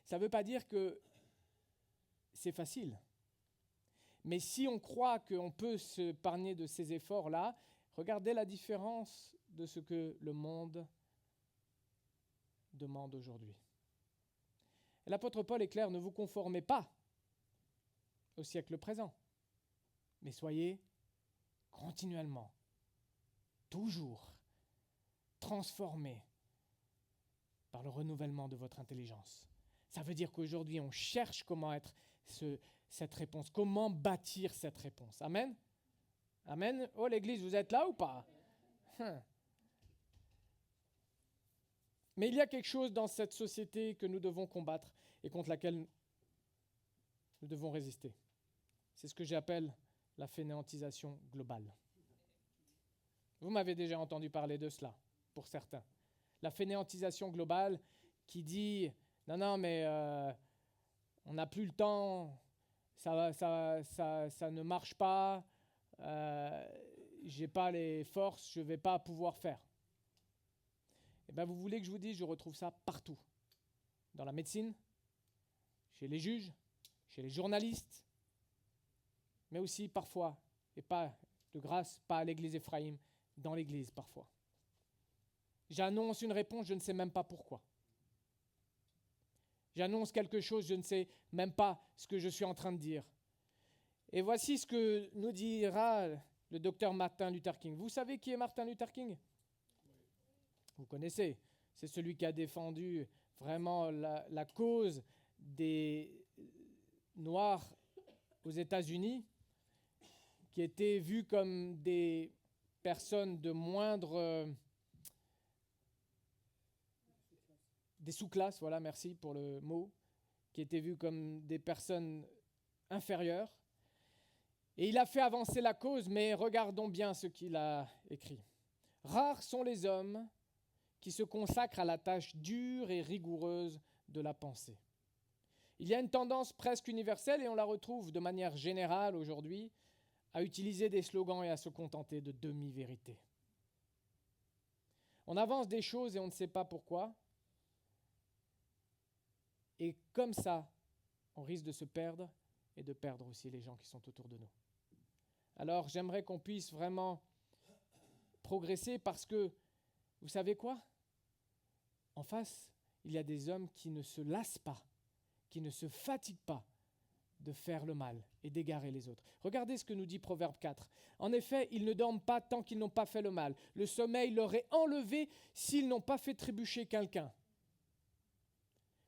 Ça ne veut pas dire que c'est facile. Mais si on croit qu'on peut s'épargner de ces efforts-là, regardez la différence de ce que le monde demande aujourd'hui. Et l'apôtre Paul est clair, ne vous conformez pas au siècle présent, mais soyez continuellement, toujours transformés par le renouvellement de votre intelligence. Ça veut dire qu'aujourd'hui, on cherche comment être cette réponse, comment bâtir cette réponse. Amen? Amen? Oh, l'Église, vous êtes là ou pas? Mais il y a quelque chose dans cette société que nous devons combattre et contre laquelle nous devons résister. C'est ce que j'appelle la fainéantisation globale. Vous m'avez déjà entendu parler de cela, pour certains. La fainéantisation globale qui dit « Non, mais on n'a plus le temps, ça ne marche pas, je n'ai pas les forces, je ne vais pas pouvoir faire. » Eh bien, vous voulez que je vous dise, je retrouve ça partout. Dans la médecine, chez les juges, chez les journalistes, mais aussi parfois, et pas de grâce, pas à l'église Ephraïm, dans l'église parfois. J'annonce une réponse, je ne sais même pas pourquoi. J'annonce quelque chose, je ne sais même pas ce que je suis en train de dire. Et voici ce que nous dira le docteur Martin Luther King. Vous savez qui est Martin Luther King ? Vous connaissez, c'est celui qui a défendu vraiment la cause des Noirs aux États-Unis, qui étaient vus comme des personnes de moindre des sous-classes, voilà, merci pour le mot, qui étaient vus comme des personnes inférieures. Et il a fait avancer la cause, mais regardons bien ce qu'il a écrit. « Rares sont les hommes qui se consacrent à la tâche dure et rigoureuse de la pensée. » Il y a une tendance presque universelle, et on la retrouve de manière générale aujourd'hui, à utiliser des slogans et à se contenter de demi-vérités. On avance des choses et on ne sait pas pourquoi. Et comme ça, on risque de se perdre et de perdre aussi les gens qui sont autour de nous. Alors j'aimerais qu'on puisse vraiment progresser parce que, vous savez quoi ? En face, il y a des hommes qui ne se lassent pas, qui ne se fatiguent pas de faire le mal et d'égarer les autres. Regardez ce que nous dit Proverbe 4. En effet, ils ne dorment pas tant qu'ils n'ont pas fait le mal. Le sommeil leur est enlevé s'ils n'ont pas fait trébucher quelqu'un.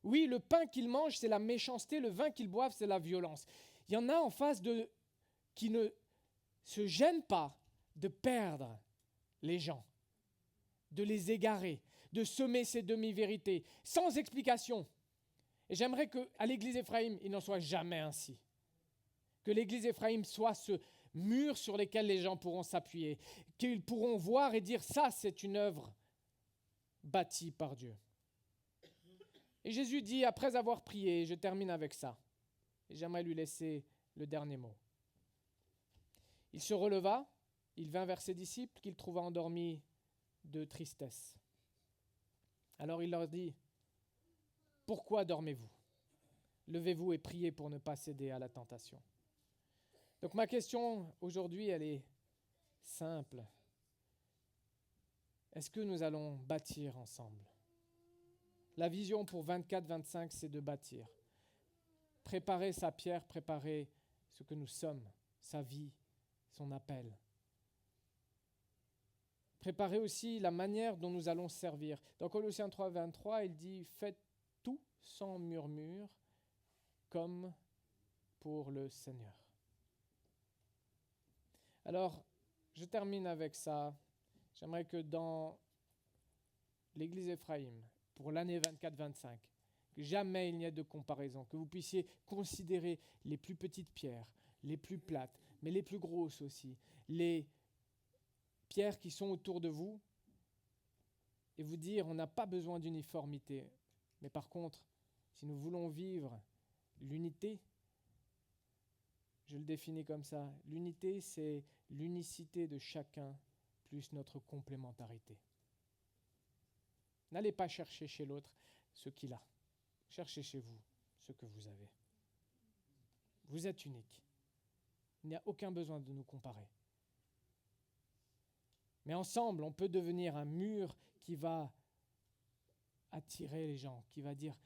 Oui, le pain qu'ils mangent, c'est la méchanceté. Le vin qu'ils boivent, c'est la violence. Il y en a en face qui ne se gênent pas de perdre les gens, de les égarer, de semer ces demi-vérités, sans explication. Et j'aimerais qu'à l'église Ephraïm, il n'en soit jamais ainsi. Que l'église Ephraïm soit ce mur sur lequel les gens pourront s'appuyer, qu'ils pourront voir et dire « ça, c'est une œuvre bâtie par Dieu ». Et Jésus dit, après avoir prié, je termine avec ça, et j'aimerais lui laisser le dernier mot. Il se releva, il vint vers ses disciples qu'il trouva endormis de tristesse. Alors il leur dit, « Pourquoi dormez-vous ? Levez-vous et priez pour ne pas céder à la tentation. » Donc ma question aujourd'hui, elle est simple. Est-ce que nous allons bâtir ensemble ? La vision pour 24-25, c'est de bâtir. Préparer sa pierre, préparer ce que nous sommes, sa vie, son appel. Préparer aussi la manière dont nous allons servir. Dans Colossiens 3, 23, il dit « Faites tout sans murmure, comme pour le Seigneur. » Alors, je termine avec ça. J'aimerais que dans l'église Ephraïm, pour l'année 24-25, que jamais il n'y ait de comparaison, que vous puissiez considérer les plus petites pierres, les plus plates, mais les plus grosses aussi, les pierres qui sont autour de vous, et vous dire, on n'a pas besoin d'uniformité, mais par contre, si nous voulons vivre l'unité, je le définis comme ça, l'unité, c'est l'unicité de chacun plus notre complémentarité. N'allez pas chercher chez l'autre ce qu'il a. Cherchez chez vous ce que vous avez. Vous êtes unique. Il n'y a aucun besoin de nous comparer. Mais ensemble, on peut devenir un mur qui va attirer les gens, qui va dire,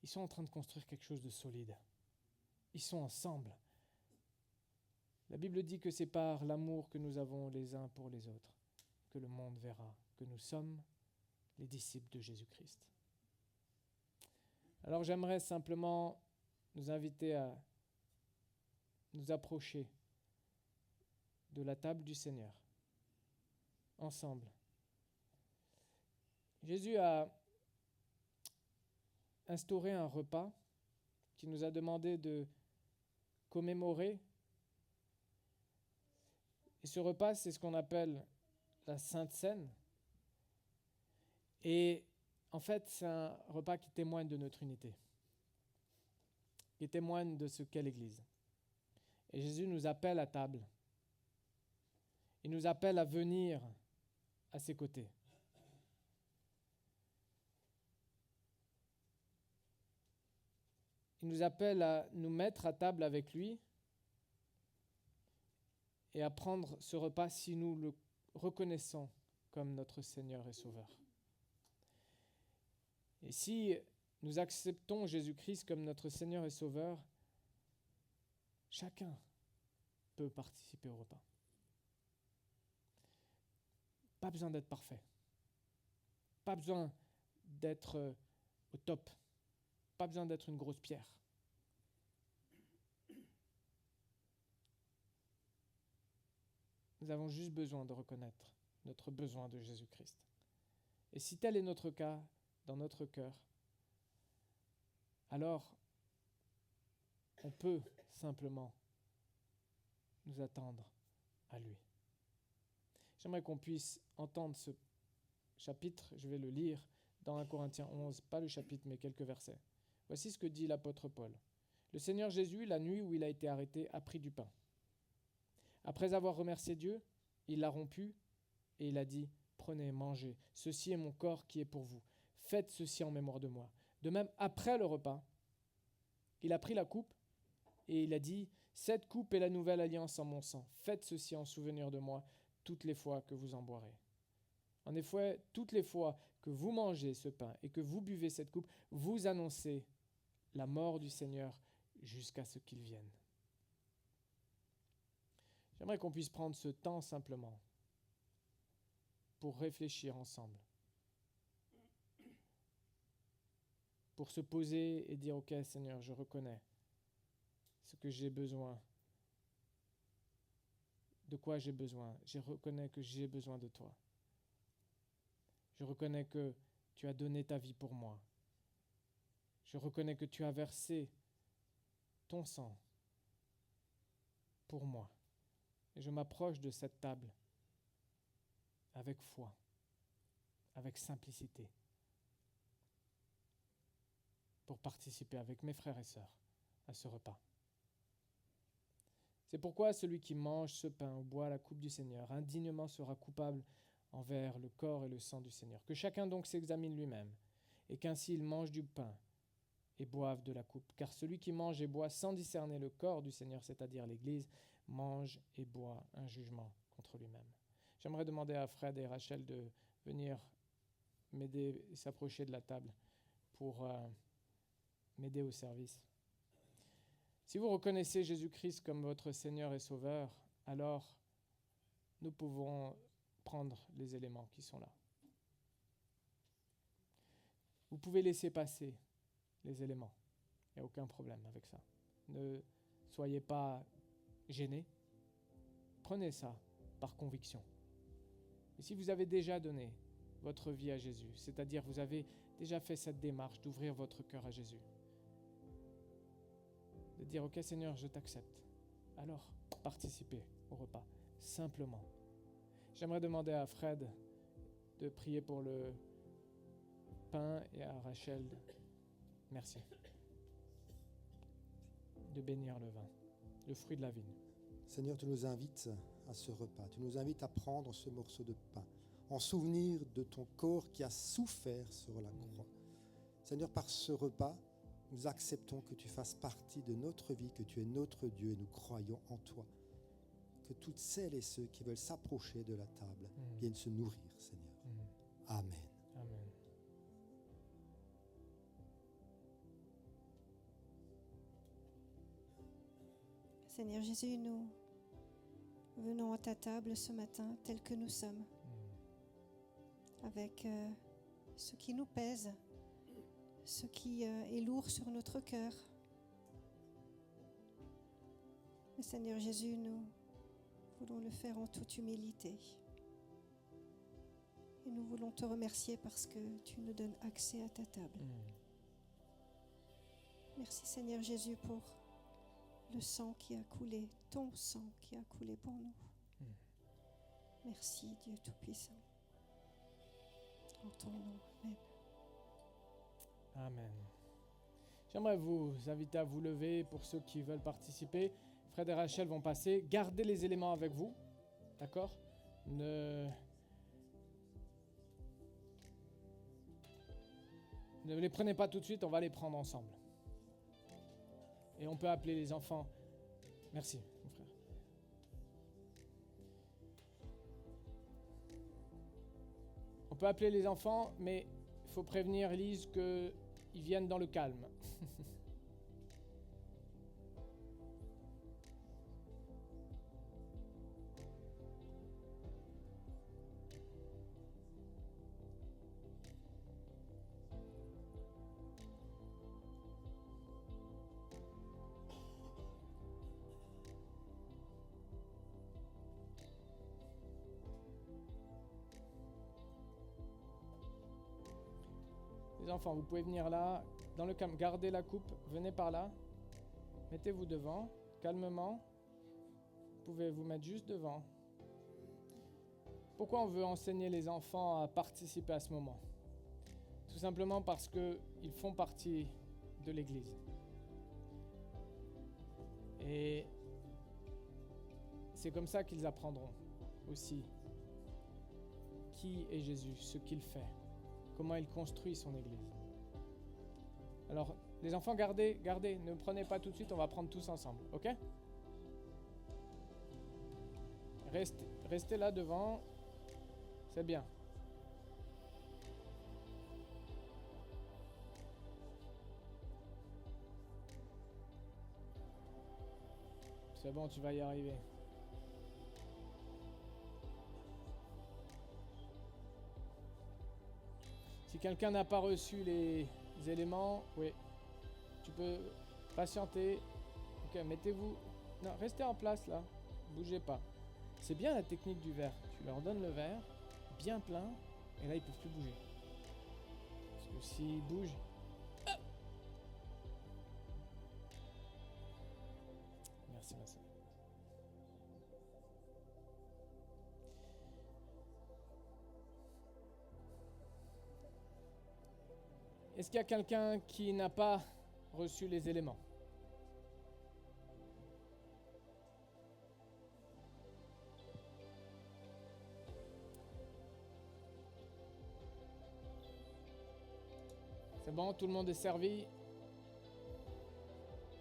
ils sont en train de construire quelque chose de solide. Ils sont ensemble. La Bible dit que c'est par l'amour que nous avons les uns pour les autres que le monde verra que nous sommes les disciples de Jésus-Christ. Alors j'aimerais simplement nous inviter à nous approcher de la table du Seigneur, ensemble. Jésus a instauré un repas qui nous a demandé de commémorer. Et ce repas, c'est ce qu'on appelle la Sainte Seine. Et en fait, c'est un repas qui témoigne de notre unité, qui témoigne de ce qu'est l'Église. Et Jésus nous appelle à table. Il nous appelle à venir à ses côtés. Il nous appelle à nous mettre à table avec lui et à prendre ce repas si nous le reconnaissons comme notre Seigneur et Sauveur. Et si nous acceptons Jésus-Christ comme notre Seigneur et Sauveur, chacun peut participer au repas. Pas besoin d'être parfait. Pas besoin d'être au top. Pas besoin d'être une grosse pierre. Nous avons juste besoin de reconnaître notre besoin de Jésus-Christ. Et si tel est notre cas, dans notre cœur, alors on peut simplement nous attendre à lui. J'aimerais qu'on puisse entendre ce chapitre, je vais le lire dans 1 Corinthiens 11, pas le chapitre mais quelques versets. Voici ce que dit l'apôtre Paul. Le Seigneur Jésus, la nuit où il a été arrêté, a pris du pain. Après avoir remercié Dieu, il l'a rompu et il a dit « Prenez, mangez, ceci est mon corps qui est pour vous. Faites ceci en mémoire de moi. » De même, après le repas, il a pris la coupe et il a dit « Cette coupe est la nouvelle alliance en mon sang. Faites ceci en souvenir de moi toutes les fois que vous en boirez. » En effet, toutes les fois que vous mangez ce pain et que vous buvez cette coupe, vous annoncez la mort du Seigneur jusqu'à ce qu'il vienne. J'aimerais qu'on puisse prendre ce temps simplement pour réfléchir ensemble, pour se poser et dire « Ok Seigneur, je reconnais ce que j'ai besoin, de quoi j'ai besoin. Je reconnais que j'ai besoin de toi. Je reconnais que tu as donné ta vie pour moi. Je reconnais que tu as versé ton sang pour moi. Et je m'approche de cette table avec foi, avec simplicité, pour participer avec mes frères et sœurs à ce repas. C'est pourquoi celui qui mange ce pain ou boit la coupe du Seigneur indignement sera coupable envers le corps et le sang du Seigneur. Que chacun donc s'examine lui-même, et qu'ainsi il mange du pain et boive de la coupe. Car celui qui mange et boit sans discerner le corps du Seigneur, c'est-à-dire l'Église, mange et boit un jugement contre lui-même. J'aimerais demander à Fred et Rachel de venir m'aider et s'approcher de la table pour m'aider au service. Si vous reconnaissez Jésus-Christ comme votre Seigneur et Sauveur, alors nous pouvons prendre les éléments qui sont là. Vous pouvez laisser passer les éléments. Il n'y a aucun problème avec ça. Ne soyez pas gênés. Prenez ça par conviction. Et si vous avez déjà donné votre vie à Jésus, c'est-à-dire vous avez déjà fait cette démarche d'ouvrir votre cœur à Jésus, de dire « Ok Seigneur, je t'accepte », alors participez au repas, simplement. J'aimerais demander à Fred de prier pour le pain et à Rachel, merci, de bénir le vin, le fruit de la vigne. Seigneur, tu nous invites à ce repas, tu nous invites à prendre ce morceau de pain en souvenir de ton corps qui a souffert sur la croix. Seigneur, par ce repas, nous acceptons que tu fasses partie de notre vie, que tu es notre Dieu et nous croyons en toi. Que toutes celles et ceux qui veulent s'approcher de la table viennent se nourrir, Seigneur. Amen. Amen. Seigneur Jésus, nous venons à ta table ce matin tel que nous sommes, avec ce qui nous pèse, ce qui est lourd sur notre cœur. Mais Seigneur Jésus, nous voulons le faire en toute humilité. Et nous voulons te remercier parce que tu nous donnes accès à ta table. Merci Seigneur Jésus pour le sang qui a coulé, ton sang qui a coulé pour nous. Merci Dieu Tout-Puissant. En ton nom, Amen. Amen. J'aimerais vous inviter à vous lever pour ceux qui veulent participer. Fred et Rachel vont passer. Gardez les éléments avec vous. D'accord ? Ne les prenez pas tout de suite, on va les prendre ensemble. Et on peut appeler les enfants. Merci, mon frère. On peut appeler les enfants, mais il faut prévenir Elise qu'ils viennent dans le calme. Les enfants, vous pouvez venir là. dans le calme. Gardez la coupe, venez par là. Mettez-vous devant, calmement. Vous pouvez vous mettre juste devant. Pourquoi on veut enseigner les enfants à participer à ce moment? Tout simplement parce qu'ils font partie de l'Église. Et c'est comme ça qu'ils apprendront aussi qui est Jésus, ce qu'il fait, comment il construit son Église. Alors, les enfants, gardez, ne prenez pas tout de suite, on va prendre tous ensemble, ok? Restez là devant, c'est bien. C'est bon, tu vas y arriver. Si quelqu'un n'a pas reçu les éléments, oui, tu peux patienter. Ok, mettez-vous. Non, restez en place là. Bougez pas. C'est bien la technique du verre. Tu leur donnes le verre, bien plein, et là ils peuvent plus bouger. Parce que s'ils bougent. Merci, ma sœur. Est-ce qu'il y a quelqu'un qui n'a pas reçu les éléments? C'est bon, tout le monde est servi.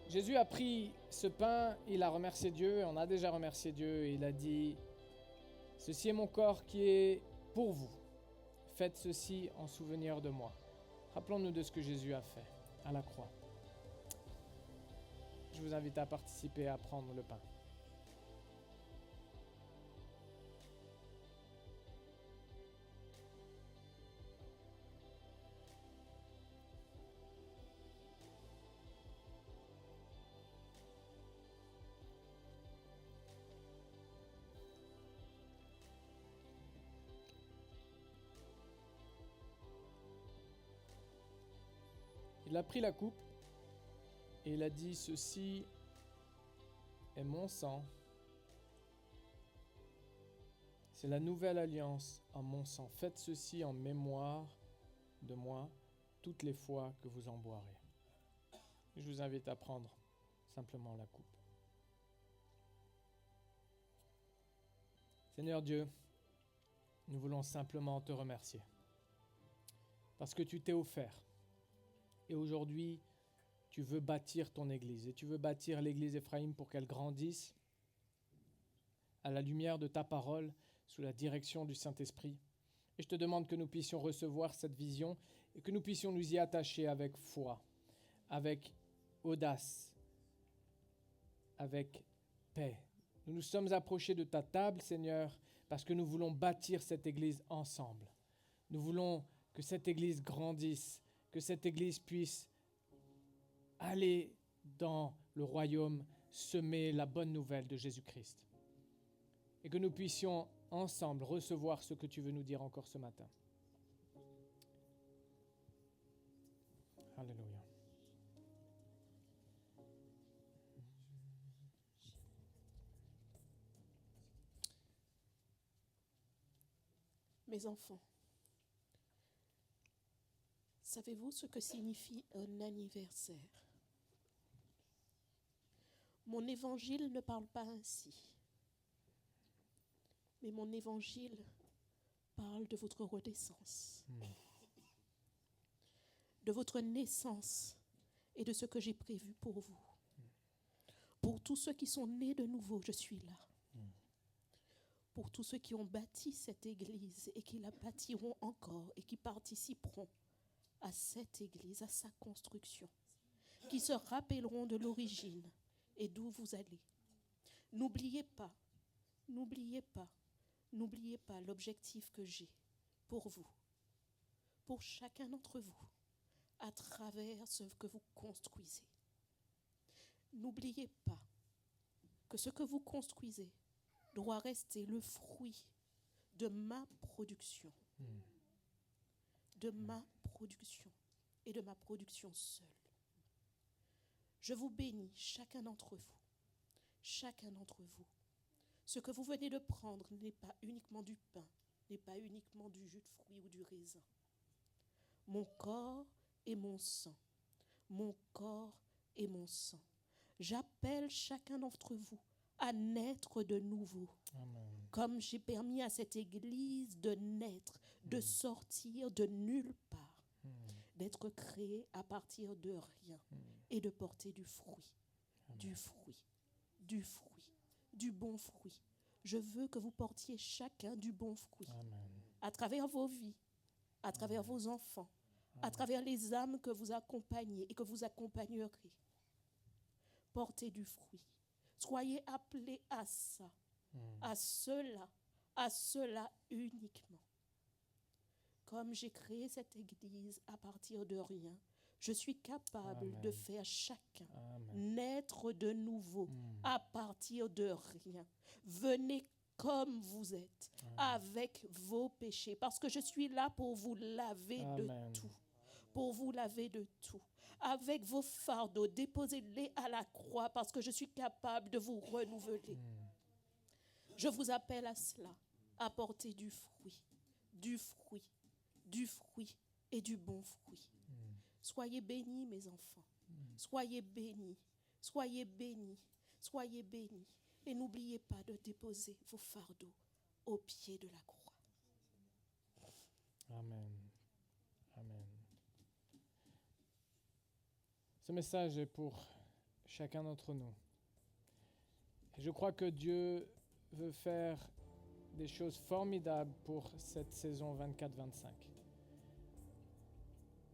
Jésus a pris ce pain, il a remercié Dieu, on a déjà remercié Dieu, et il a dit, « Ceci est mon corps qui est pour vous. Faites ceci en souvenir de moi. » Rappelons-nous de ce que Jésus a fait à la croix. Je vous invite à participer à prendre le pain. Il a pris la coupe et il a dit, « Ceci est mon sang. C'est la nouvelle alliance en mon sang. Faites ceci en mémoire de moi toutes les fois que vous en boirez. » Je vous invite à prendre simplement la coupe. Seigneur Dieu, nous voulons simplement te remercier parce que tu t'es offert. Et aujourd'hui, tu veux bâtir ton Église. Et tu veux bâtir l'Église Ephraim pour qu'elle grandisse à la lumière de ta parole, sous la direction du Saint-Esprit. Et je te demande que nous puissions recevoir cette vision et que nous puissions nous y attacher avec foi, avec audace, avec paix. Nous nous sommes approchés de ta table, Seigneur, parce que nous voulons bâtir cette Église ensemble. Nous voulons que cette Église grandisse, que cette Église puisse aller dans le royaume, semer la bonne nouvelle de Jésus-Christ. Et que nous puissions ensemble recevoir ce que tu veux nous dire encore ce matin. Alléluia. Mes enfants, savez-vous ce que signifie un anniversaire? Mon évangile ne parle pas ainsi. Mais mon évangile parle de votre renaissance, de votre naissance et de ce que j'ai prévu pour vous. Pour tous ceux qui sont nés de nouveau, je suis là. Pour tous ceux qui ont bâti cette Église et qui la bâtiront encore et qui participeront à cette Église, à sa construction, qui se rappelleront de l'origine et d'où vous allez. N'oubliez pas l'objectif que j'ai pour vous, pour chacun d'entre vous, à travers ce que vous construisez. N'oubliez pas que ce que vous construisez doit rester le fruit de ma production. De ma production. et de ma production seule. Je vous bénis, chacun d'entre vous. Chacun d'entre vous. Ce que vous venez de prendre n'est pas uniquement du pain, n'est pas uniquement du jus de fruits ou du raisin. Mon corps et mon sang. Mon corps et mon sang. J'appelle chacun d'entre vous à naître de nouveau. Amen. Comme j'ai permis à cette église de naître, de sortir de nulle part, d'être créée à partir de rien et de porter du fruit, du fruit, du fruit, du bon fruit. Je veux que vous portiez chacun du bon fruit. Amen. À travers vos vies, à travers vos enfants, à travers les âmes que vous accompagnez et que vous accompagnerez. Portez du fruit. Soyez appelés à ça, à cela uniquement. Comme j'ai créé cette église à partir de rien, je suis capable de faire chacun naître de nouveau à partir de rien. Venez comme vous êtes, avec vos péchés, parce que je suis là pour vous laver de tout. Pour vous laver de tout. Avec vos fardeaux, déposez-les à la croix, parce que je suis capable de vous renouveler. Je vous appelle à cela, à porter du fruit, du fruit, du fruit et du bon fruit. Soyez bénis, mes enfants. Soyez bénis, soyez bénis, soyez bénis. Et n'oubliez pas de déposer vos fardeaux au pied de la croix. Amen. Amen. Ce message est pour chacun d'entre nous. Et je crois que Dieu veut faire des choses formidables pour cette saison 24-25.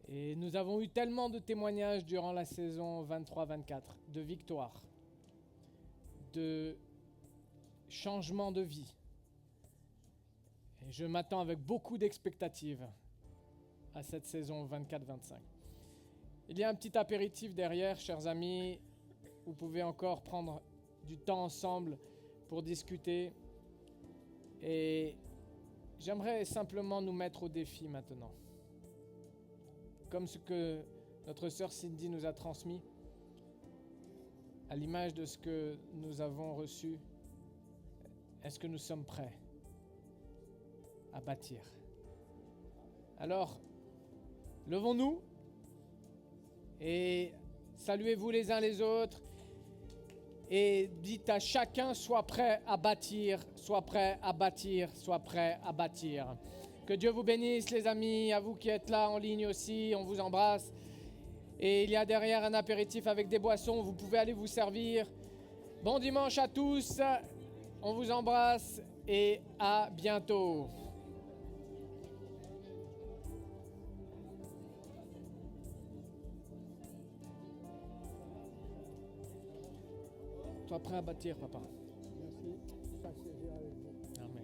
Et nous avons eu tellement de témoignages durant la saison 23-24, de victoires, de changements de vie. Et je m'attends avec beaucoup d'expectatives à cette saison 24-25. Il y a un petit apéritif derrière, chers amis. Vous pouvez encore prendre du temps ensemble pour discuter. Et j'aimerais simplement nous mettre au défi maintenant. Comme ce que notre sœur Cindy nous a transmis, à l'image de ce que nous avons reçu, est-ce que nous sommes prêts à bâtir? Alors, levons-nous et saluez-vous les uns les autres et dites à chacun: sois prêt à bâtir, sois prêt à bâtir, sois prêt à bâtir. Que Dieu vous bénisse, les amis, à vous qui êtes là en ligne aussi, on vous embrasse. Et il y a derrière un apéritif avec des boissons, vous pouvez aller vous servir. Bon dimanche à tous, on vous embrasse et à bientôt. Sois prêt à bâtir, papa. Merci. Persévère avec vous. Amen.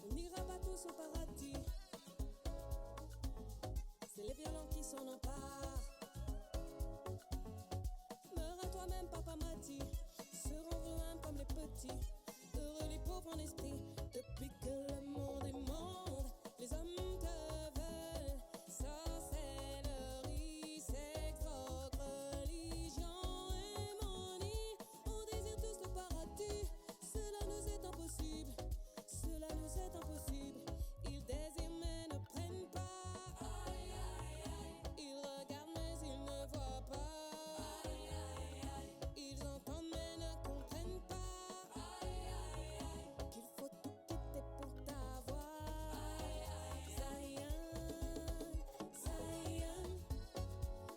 On n'ira pas tous au paradis. C'est les violents qui s'en emparent. Meurs à toi-même, papa m'a dit. Ce te rendre humble comme les petits. Heureux les pauvres en esprit, depuis que le monde est monde, les hommes te veulent. Sorcellerie, sexe, drogue, religion et money. On désire tous le paradis, cela nous est impossible. Cela nous est impossible. Ils désirent mais ne prennent pas. Ils regardent mais ils ne voient pas. Ils entendent mais ne comprennent pas. Qu'il faut tout quitter pour t'avoir. Zion, Zion,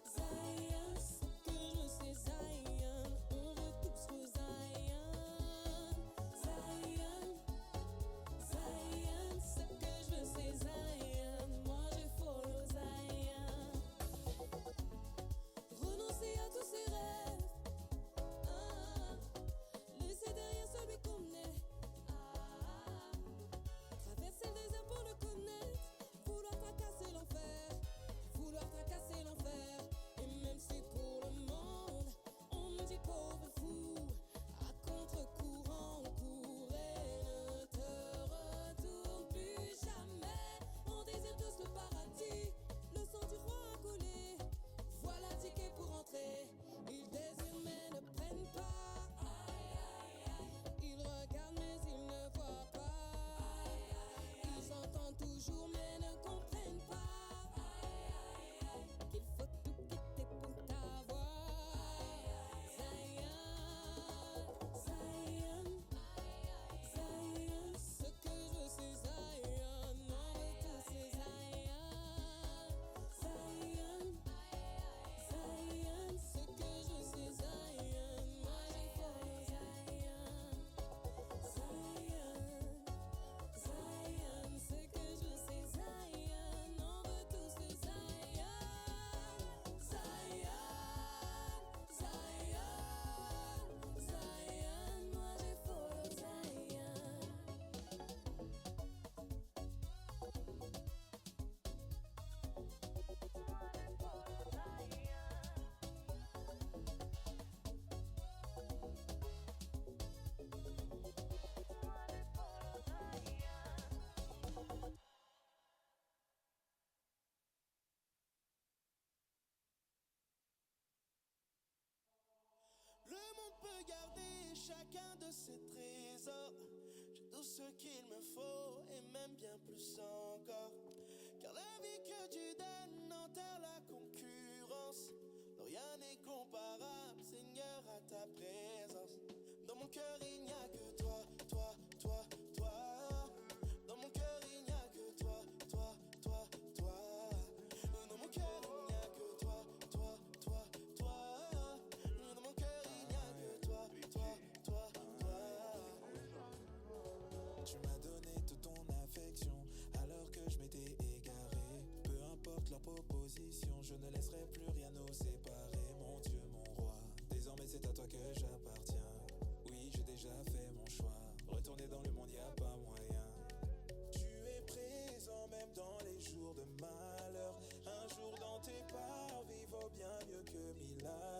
Zion. Ce que je veux c'est Zion. On veut tous le Zion. Zion, Zion. Ce que je veux c'est Zion. Moi je follow Zion. Renoncer à tous ses rêves. Laisser derrière celui qu'on est. Traverser le désert pour le connaître. Vouloir tracasser l'enfer. Vouloir tracasser l'enfer. Et même si pour le monde on me dit pauvre fou, à contre-courant on court et ne te retourne plus jamais. On désire tous le paradis. Le sang du roi a coulé. Voilà le ticket pour entrer. Ils désirent mais ne prennent pas. Ils regardent mais ils ne voient pas. Ils entendent toujours mais ne comprennent pas. Qu'il faut tout quitter pour t'avoir. Zion, Zion, Zion. Ce que je veux c'est Zion. On veut tous c'est Zion. Zion, Zion. Ce que je veux c'est Zion. Moi j'ai follow Zion. Zion, Zion. Ce que je veux c'est Zion. On veut tous le Zion. Zion, Zion, Zion. Moi j'ai follow Zion. Le monde peut garder chacun de ses trésors. J'ai tout ce qu'il me faut et même bien plus encore. Car la vie que tu donnes enterre la concurrence. Non, rien n'est comparable, Seigneur, à ta présence. Dans mon cœur il n'y a que toi, toi, toi, toi. Dans mon cœur il n'y a que toi, toi, toi, toi. Dans mon cœur il n'y a que toi, toi, toi, toi. Dans mon cœur il n'y a que toi, toi, toi, toi. Tu m'as donné toute ton affection alors que je m'étais égaré. Peu importe leur proposition, je ne laisserai plus rien nous séparer. Mon Dieu, mon roi, désormais c'est à toi que j'appartiens. Oui, j'ai déjà fait mon choix. Retourner dans le monde, y a pas moyen. Tu es présent même dans les jours de malheur. Un jour dans tes parvis vaut bien mieux que 1000 ans.